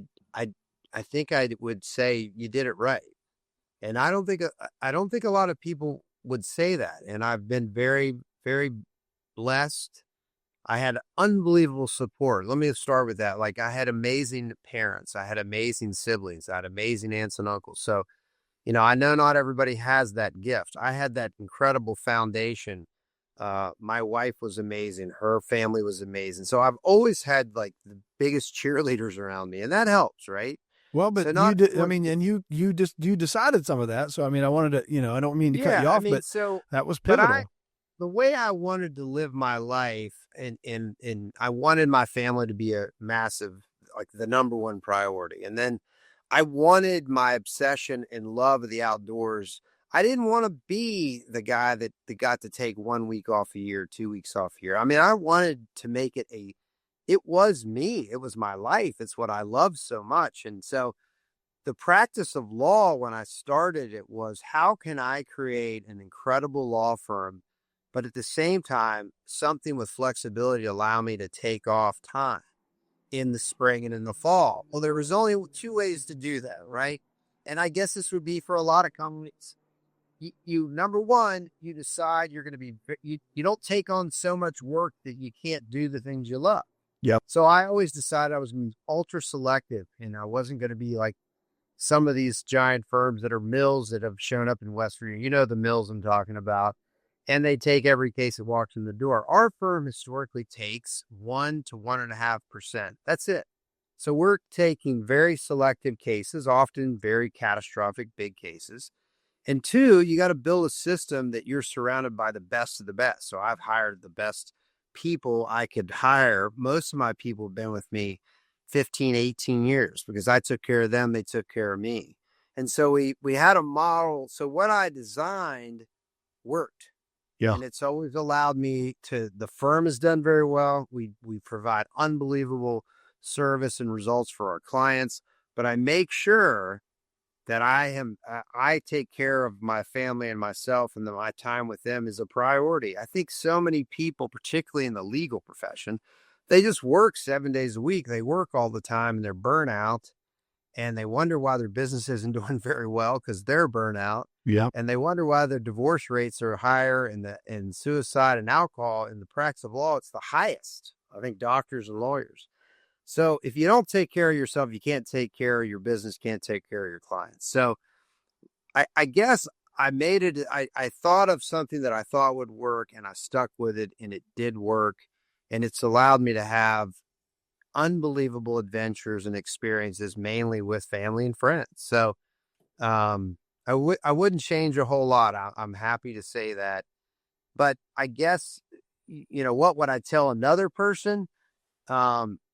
think I would say you did it right. And I don't think a lot of people would say that. And I've been very, very blessed. I had unbelievable support. Let me start with that. Like, I had amazing parents. I had amazing siblings. I had amazing aunts and uncles. So, I know not everybody has that gift. I had that incredible foundation. My wife was amazing. Her family was amazing. So I've always had like the biggest cheerleaders around me, and that helps, right? Well, but you decided some of that. So, I mean, I wanted to, I don't mean to cut you off, but that was pivotal. The way I wanted to live my life, and I wanted my family to be a massive, like the number one priority. And then I wanted my obsession and love of the outdoors. I didn't want to be the guy that got to take 1 week off a year, 2 weeks off a year. I mean, I wanted to make it it was me. It was my life. It's what I love so much. And so the practice of law, when I started it, was how can I create an incredible law firm, but at the same time, something with flexibility to allow me to take off time in the spring and in the fall? Well, there was only 2 ways to do that, right? And I guess this would be for a lot of companies. You number one, you decide you're going to be, you don't take on so much work that you can't do the things you love. Yep. So I always decided I was going to be ultra selective, and I wasn't going to be like some of these giant firms that are mills that have shown up in West Virginia. You know the mills I'm talking about. And they take every case that walks in the door. Our firm historically takes 1 to 1.5%. That's it. So we're taking very selective cases, often very catastrophic big cases. And 2, you got to build a system that you're surrounded by the best of the best. So I've hired the best people I could hire. Most of my people have been with me 15, 18 years because I took care of them. They took care of me. And so we had a model. So what I designed worked. Yeah. And it's always allowed me to, the firm has done very well. We provide unbelievable service and results for our clients, but I make sure that I take care of my family and myself, and that my time with them is a priority. I think so many people, particularly in the legal profession, they just work 7 days a week. They work all the time and they're burnout, and they wonder why their business isn't doing very well because they're burnout. Yeah. And they wonder why their divorce rates are higher, and suicide and alcohol in the practice of law, it's the highest. I think doctors and lawyers. So if you don't take care of yourself, you can't take care of your business, can't take care of your clients. So I guess I made it, I thought of something that I thought would work, and I stuck with it, and it did work. And it's allowed me to have unbelievable adventures and experiences, mainly with family and friends. So I wouldn't change a whole lot. I'm happy to say that. But I guess, what would I tell another person? You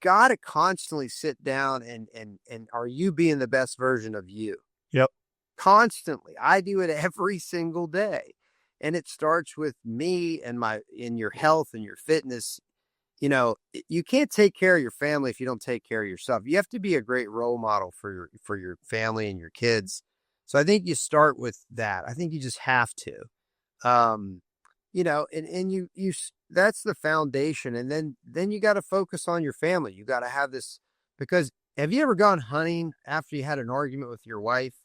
got to constantly sit down and are you being the best version of you? Yep. Constantly. I do it every single day. And it starts with me and in your health and your fitness. You can't take care of your family if you don't take care of yourself. You have to be a great role model for your family and your kids. So I think you start with that. I think you just have to. And you that's the foundation. And then you got to focus on your family. You got to have this, because have you ever gone hunting after you had an argument with your wife?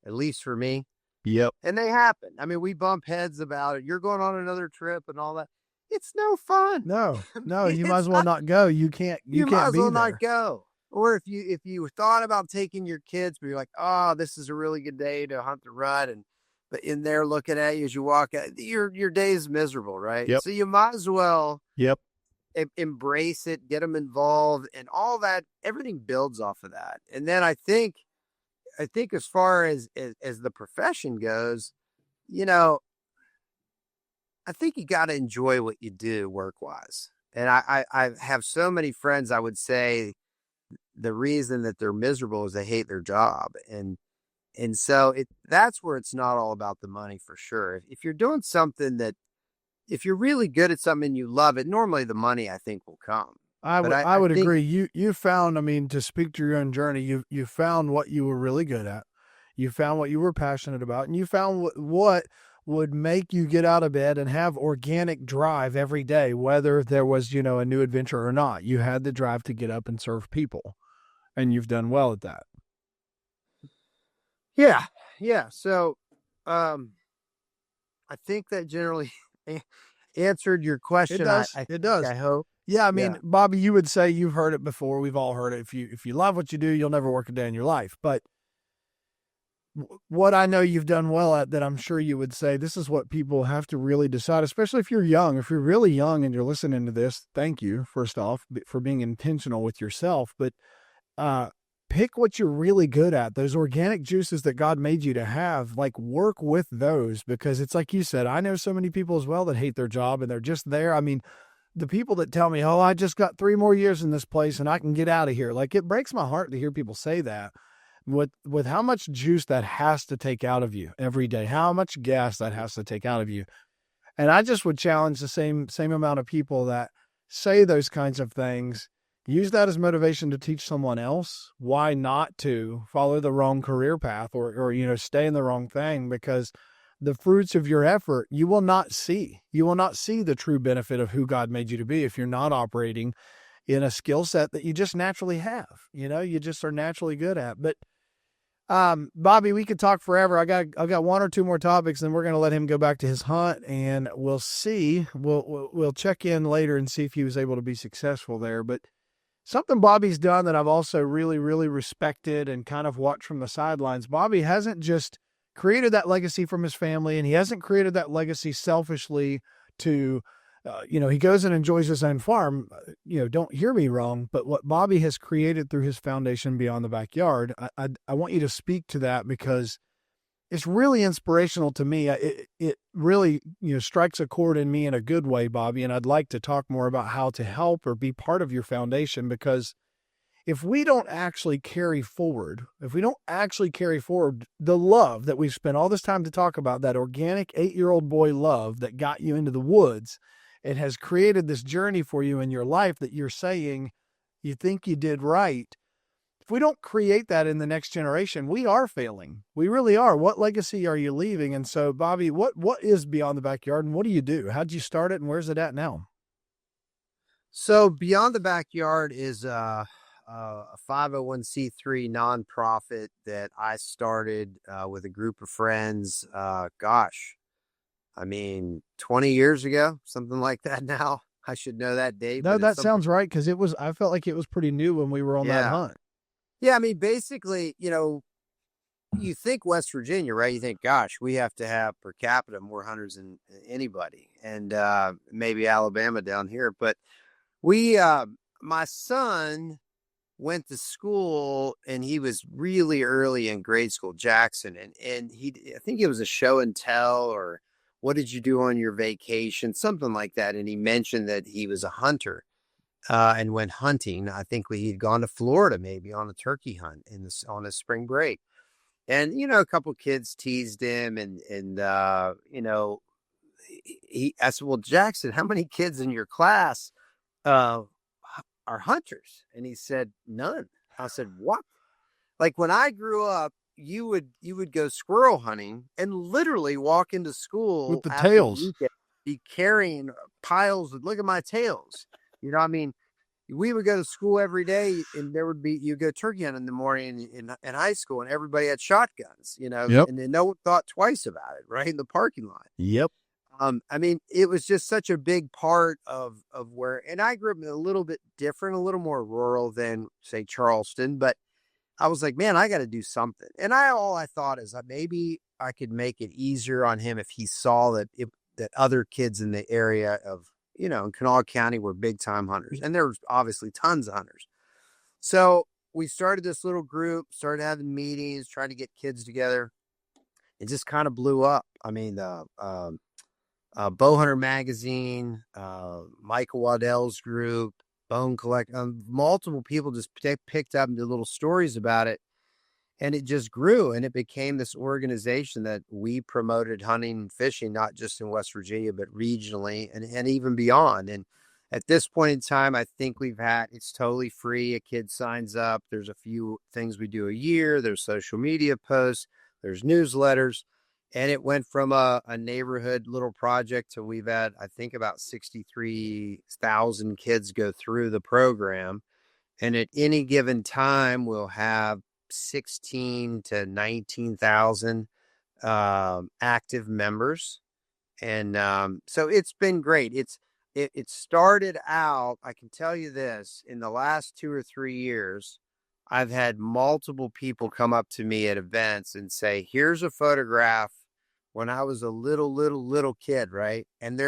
At least for me. Yep. And they happen. I mean, we bump heads about it. You're going on another trip and all that. It's no fun. No, you might as well not go. You can't might as well be there. not go. Or if you thought about taking your kids, but you're like, oh, this is a really good day to hunt the rut, but in there looking at you as you walk out, your day is miserable, right? Yep. So you might as well embrace it, get them involved, and all that. Everything builds off of that. And then I think as far as the profession goes, I think you got to enjoy what you do work-wise. And I have so many friends, I would say the reason that they're miserable is they hate their job. And so that's where it's not all about the money, for sure. If you're doing something if you're really good at something and you love it, normally the money, I think, will come. I would agree. You found, to speak to your own journey, you found what you were really good at. You found what you were passionate about, and you found what would make you get out of bed and have organic drive every day, whether there was, a new adventure or not. You had the drive to get up and serve people, and you've done well at that. Yeah. Yeah. So, I think that generally answered your question. It does. I hope. Yeah. Bobby, you would say you've heard it before. We've all heard it. If you love what you do, you'll never work a day in your life. But what I know you've done well at, that I'm sure you would say, this is what people have to really decide, especially if you're young. If you're really young and you're listening to this, thank you, first off, for being intentional with yourself. But pick what you're really good at. Those organic juices that God made you to have, work with those, because it's like you said, I know so many people as well that hate their job and they're just there. The people that tell me, oh, I just got 3 more years in this place and I can get out of here. It breaks my heart to hear people say that. With how much juice that has to take out of you every day, how much gas that has to take out of you. And I just would challenge the same amount of people that say those kinds of things. Use that as motivation to teach someone else why not to follow the wrong career path or stay in the wrong thing, because the fruits of your effort, you will not see. You will not see the true benefit of who God made you to be if you're not operating in a skill set that you just naturally have. You just are naturally good at. But Bobby, we could talk forever. I've got 1 or 2 more topics, and we're going to let him go back to his hunt, and we'll see. We'll check in later and see if he was able to be successful there. But something Bobby's done that I've also really, really respected and kind of watched from the sidelines. Bobby hasn't just created that legacy from his family, and he hasn't created that legacy selfishly to, he goes and enjoys his own farm. Don't hear me wrong, but what Bobby has created through his foundation Beyond the Backyard, I want you to speak to that, because it's really inspirational to me. It really, strikes a chord in me in a good way, Bobby. And I'd like to talk more about how to help or be part of your foundation, because if we don't actually carry forward, the love that we've spent all this time to talk about, that organic 8-year-old boy love that got you into the woods, it has created this journey for you in your life that you're saying you think you did right. If we don't create that in the next generation, we are failing. We really are. What legacy are you leaving? And so, Bobby, what is Beyond the Backyard, and what do you do? How'd you start it, and where's it at now? So Beyond the Backyard is a 501c3 nonprofit that I started with a group of friends. 20 years ago, something like that now. I should know that date. No, that sounds right, because I felt like it was pretty new when we were on that hunt. Yeah, I mean, basically, you think West Virginia, right? You think, gosh, we have to have per capita more hunters than anybody, and maybe Alabama down here. But my son went to school, and he was really early in grade school, Jackson, and I think it was a show and tell, or what did you do on your vacation, something like that. And he mentioned that he was a hunter. And went hunting. I think he'd gone to Florida, maybe on a turkey hunt on his spring break. And, a couple of kids teased him I said, well, Jackson, how many kids in your class, are hunters? And he said, none. I said, what? Like when I grew up, you would go squirrel hunting and literally walk into school with the tails, be carrying piles of, look at my tails. I mean, we would go to school every day, and you go turkey hunting in the morning in high school, and everybody had shotguns, Yep. And then no one thought twice about it, right? In the parking lot. Yep. I mean, it was just such a big part of where, and I grew up a little bit different, a little more rural than, say, Charleston, but I was like, man, I got to do something. And all I thought is that maybe I could make it easier on him if he saw that other kids in the area of, in Kanawha County were big time hunters. And there was obviously tons of hunters. So we started this little group, started having meetings, trying to get kids together. It just kind of blew up. I mean, Bowhunter Magazine, Michael Waddell's group, Bone Collect, multiple people just picked up and did little stories about it. And it just grew, and it became this organization that we promoted hunting and fishing, not just in West Virginia, but regionally and even beyond. And at this point in time, I think it's totally free. A kid signs up. There's a few things we do a year. There's social media posts. There's newsletters. And it went from a neighborhood little project to we've had, I think, about 63,000 kids go through the program. And at any given time, we'll have 16 to 19,000 active members. And so it's been great. It started out, I can tell you this, in the last 2 or 3 years, I've had multiple people come up to me at events and say, here's a photograph when I was a little kid, right? And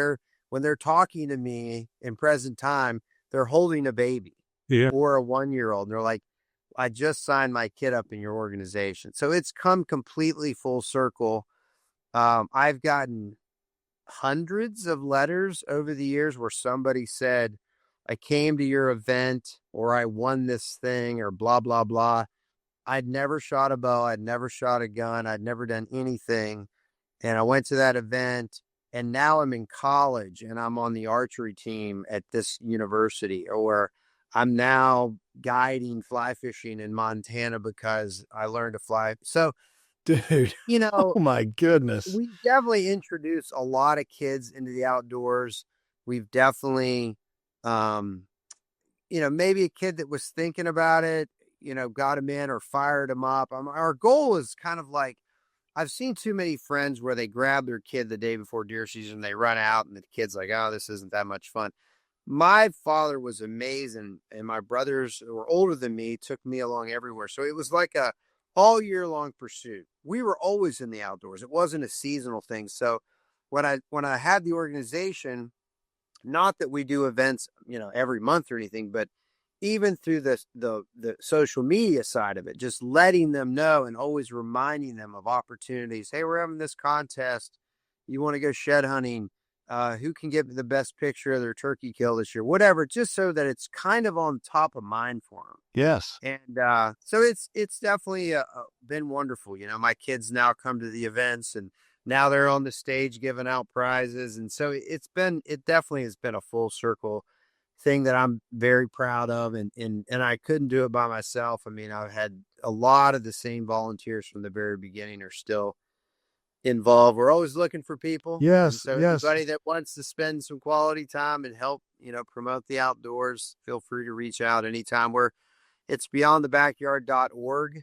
when they're talking to me in present time, they're holding a baby or a 1-year-old. And they're like, I just signed my kid up in your organization. So it's come completely full circle. I've gotten hundreds of letters over the years where somebody said, I came to your event, or I won this thing, or blah, blah, blah. I'd never shot a bow. I'd never shot a gun. I'd never done anything. And I went to that event, and now I'm in college and I'm on the archery team at this university, or I'm now guiding fly fishing in Montana because I learned to fly. So, dude, oh my goodness. We definitely introduced a lot of kids into the outdoors. We've definitely, maybe a kid that was thinking about it, got him in or fired him up. Our goal is kind of like, I've seen too many friends where they grab their kid the day before deer season, they run out, and the kid's like, oh, this isn't that much fun. My father was amazing, and my brothers who were older than me took me along everywhere. So it was like a all year long pursuit. We were always in the outdoors. It wasn't a seasonal thing. So when I had the organization, not that we do events, every month or anything, but even through the social media side of it, just letting them know and always reminding them of opportunities. Hey, we're having this contest. You want to go shed hunting? who can get the best picture of their turkey kill this year, whatever, just so that it's kind of on top of mind for them. Yes. And so it's definitely been wonderful. My kids now come to the events, and now they're on the stage giving out prizes. And so it definitely has been a full circle thing that I'm very proud of. And I couldn't do it by myself. I mean, I've had a lot of the same volunteers from the very beginning are still involved. We're always looking for people. Yes. And so Yes. anybody that wants to spend some quality time and help, promote the outdoors, feel free to reach out anytime. It's beyondthebackyard.org,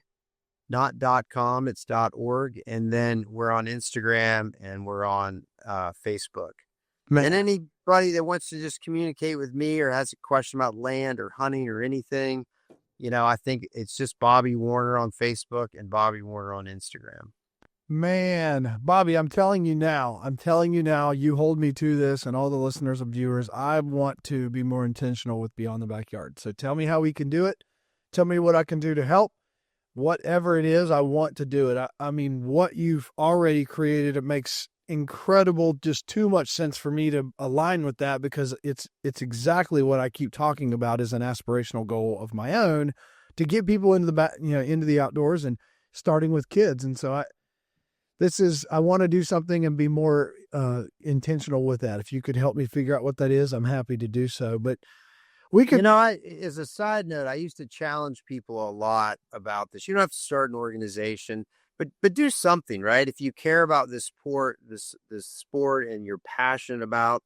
not .com, it's .org. And then we're on Instagram and we're on Facebook. Man. And anybody that wants to just communicate with me or has a question about land or hunting or anything, I think it's just Bobby Warner on Facebook and Bobby Warner on Instagram. Man, Bobby, I'm telling you now, you hold me to this, and all the listeners and viewers, I want to be more intentional with Beyond the Backyard. So tell me how we can do it. Tell me what I can do to help. Whatever it is, I want to do it. I mean, what you've already created, it makes incredible, just too much sense for me to align with that, because it's exactly what I keep talking about as an aspirational goal of my own, to get people into the outdoors, and starting with kids. And so I want to do something and be more intentional with that. If you could help me figure out what that is, I'm happy to do so. But we could, as a side note, I used to challenge people a lot about this. You don't have to start an organization, but do something, right? If you care about this sport, and you're passionate about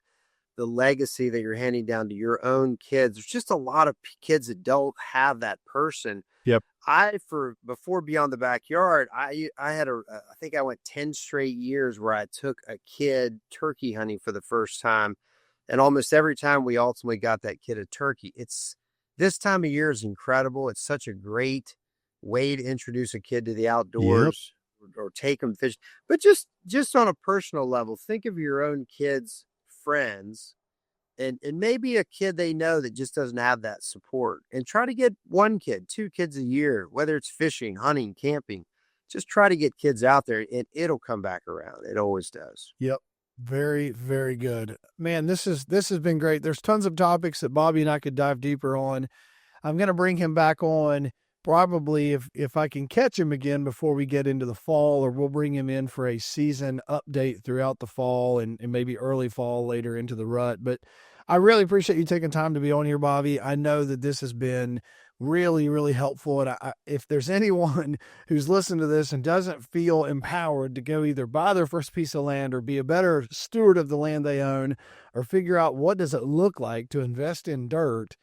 the legacy that you're handing down to your own kids, there's just a lot of kids that don't have that person. Yep. Before Beyond the Backyard, I had I think I went 10 straight years where I took a kid turkey hunting for the first time. And almost every time we ultimately got that kid a turkey. This time of year is incredible. It's such a great way to introduce a kid to the outdoors. Yep. or take them fishing. But just on a personal level, think of your own kids' friends, and maybe a kid they know that just doesn't have that support, and try to get 1 kid, 2 kids a year, whether it's fishing, hunting, camping. Just try to get kids out there, and it'll come back around. It always does. Yep. Very, very good, man. This has been great. There's tons of topics that Bobby and I could dive deeper on. I'm going to bring him back on probably if I can catch him again before we get into the fall, or we'll bring him in for a season update throughout the fall and maybe early fall later into the rut. But I really appreciate you taking time to be on here, Bobby. I know that this has been really, really helpful. And if there's anyone who's listened to this and doesn't feel empowered to go either buy their first piece of land or be a better steward of the land they own, or figure out what does it look like to invest in dirt,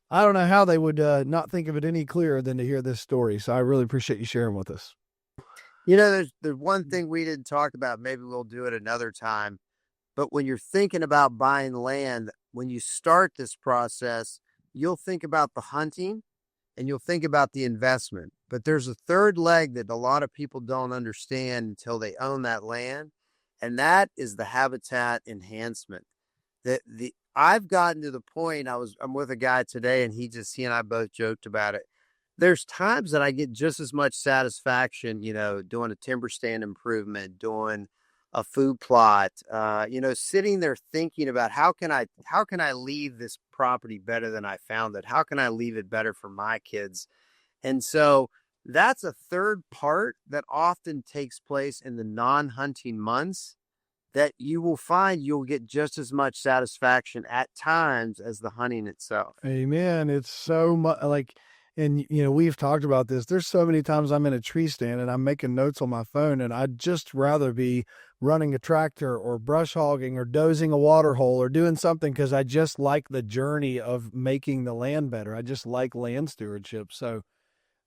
I don't know how they would not think of it any clearer than to hear this story. So I really appreciate you sharing with us. There's one thing we didn't talk about. Maybe we'll do it another time. But when you're thinking about buying land, when you start this process, you'll think about the hunting and you'll think about the investment. But there's a third leg that a lot of people don't understand until they own that land. And that is the habitat enhancement. I've gotten to the point, I'm with a guy today, and he and I both joked about it. There's times that I get just as much satisfaction, doing a timber stand improvement, doing a food plot, sitting there thinking about how can I leave this property better than I found it? How can I leave it better for my kids? And so that's a third part that often takes place in the non-hunting months, that you will find you'll get just as much satisfaction at times as the hunting itself. Amen. It's so much and we've talked about this. There's so many times I'm in a tree stand and I'm making notes on my phone, and I'd just rather be running a tractor or brush hogging or dozing a water hole or doing something, because I just like the journey of making the land better. I just like land stewardship. So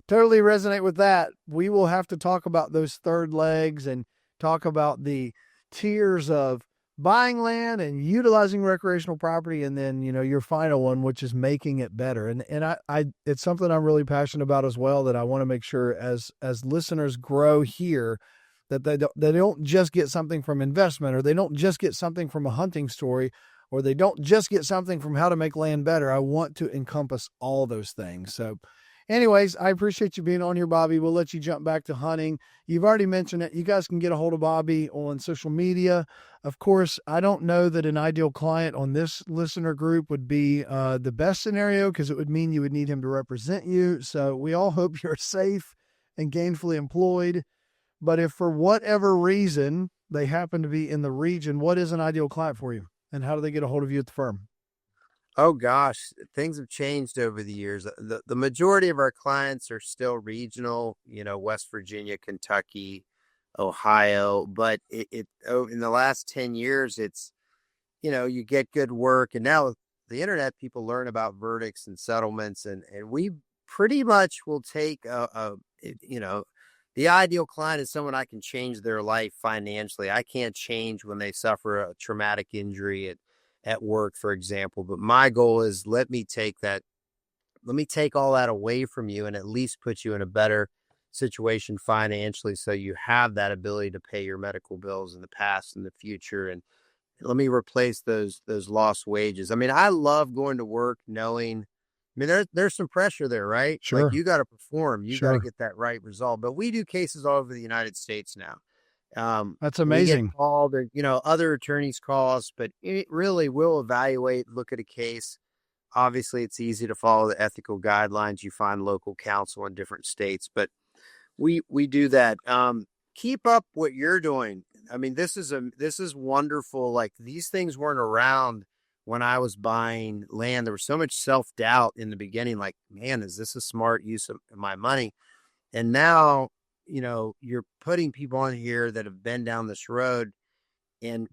totally resonate with that. We will have to talk about those third legs and talk about the tiers of buying land and utilizing recreational property, and then your final one, which is making it better. And I it's something I'm really passionate about as well, that I want to make sure as listeners grow here, that they don't just get something from investment, or they don't just get something from a hunting story, or they don't just get something from how to make land better. I want to encompass all those things. So Anyways, I appreciate you being on here, Bobby. We'll let you jump back to hunting. You've already mentioned it. You guys can get a hold of Bobby on social media. Of course, I don't know that an ideal client on this listener group would be the best scenario, because it would mean you would need him to represent you. So we all hope you're safe and gainfully employed. But if for whatever reason they happen to be in the region, what is an ideal client for you? And how do they get a hold of you at the firm? Oh gosh, things have changed over the years. The majority of our clients are still regional, West Virginia, Kentucky, Ohio, but in the last 10 years, it's, you get good work. And now with the internet, people learn about verdicts and settlements, and we pretty much will take the ideal client is someone I can change their life financially. I can't change when they suffer a traumatic injury at work, for example. But my goal is let me take all that away from you and at least put you in a better situation financially, so you have that ability to pay your medical bills in the past and the future. And let me replace those lost wages. I mean, I love going to work knowing, there's some pressure there, right? Sure. Like, you got to perform, you got Sure. to get that right result. But we do cases all over the United States now. That's amazing. We get called, or, other attorneys call us, but it really will evaluate, look at a case. Obviously, it's easy to follow the ethical guidelines. You find local counsel in different states, but we do that. Keep up what you're doing. I mean, this is wonderful. Like, these things weren't around when I was buying land. There was so much self-doubt in the beginning. Like, man, is this a smart use of my money? And now, you're putting people on here that have been down this road, and,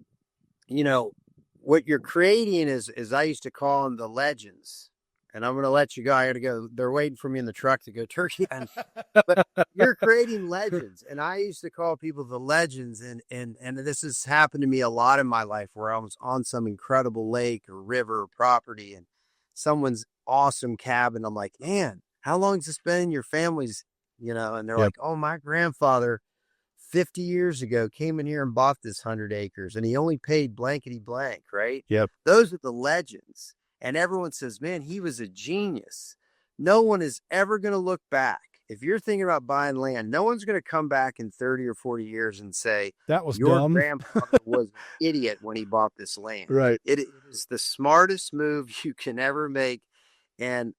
what you're creating is I used to call them the legends. And I'm going to let you go. I got to go. They're waiting for me in the truck to go turkey hunting. But you're creating legends. And I used to call people the legends. And this has happened to me a lot in my life, where I was on some incredible lake or river or property, and someone's awesome cabin. I'm like, man, how long has this been in your family's, and they're Yep. like, oh, my grandfather 50 years ago came in here and bought this 100 acres, and he only paid blankety blank, right? Yep. Those are the legends. And everyone says, man, he was a genius. No one is ever going to look back. If you're thinking about buying land, no one's going to come back in 30 or 40 years and say, That was your dumb. grandfather was an idiot when he bought this land. Right. It is the smartest move you can ever make, and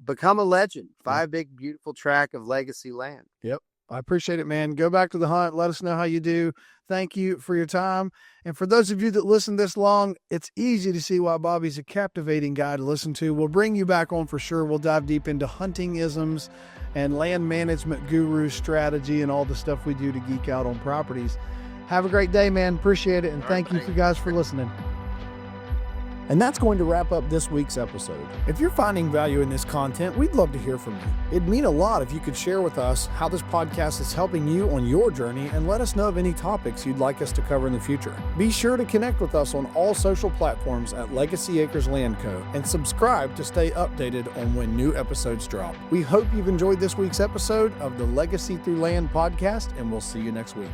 become a legend. 5 big, beautiful tract of legacy land. Yep. I appreciate it, man. Go back to the hunt. Let us know how you do. Thank you for your time. And for those of you that listen this long, it's easy to see why Bobby's a captivating guy to listen to. We'll bring you back on for sure. We'll dive deep into hunting isms and land management guru strategy and all the stuff we do to geek out on properties. Have a great day, man. Appreciate it. And thank you guys for listening. And that's going to wrap up this week's episode. If you're finding value in this content, we'd love to hear from you. It'd mean a lot if you could share with us how this podcast is helping you on your journey, and let us know of any topics you'd like us to cover in the future. Be sure to connect with us on all social platforms at Legacy Acres Land Co. and subscribe to stay updated on when new episodes drop. We hope you've enjoyed this week's episode of the Legacy Through Land podcast, and we'll see you next week.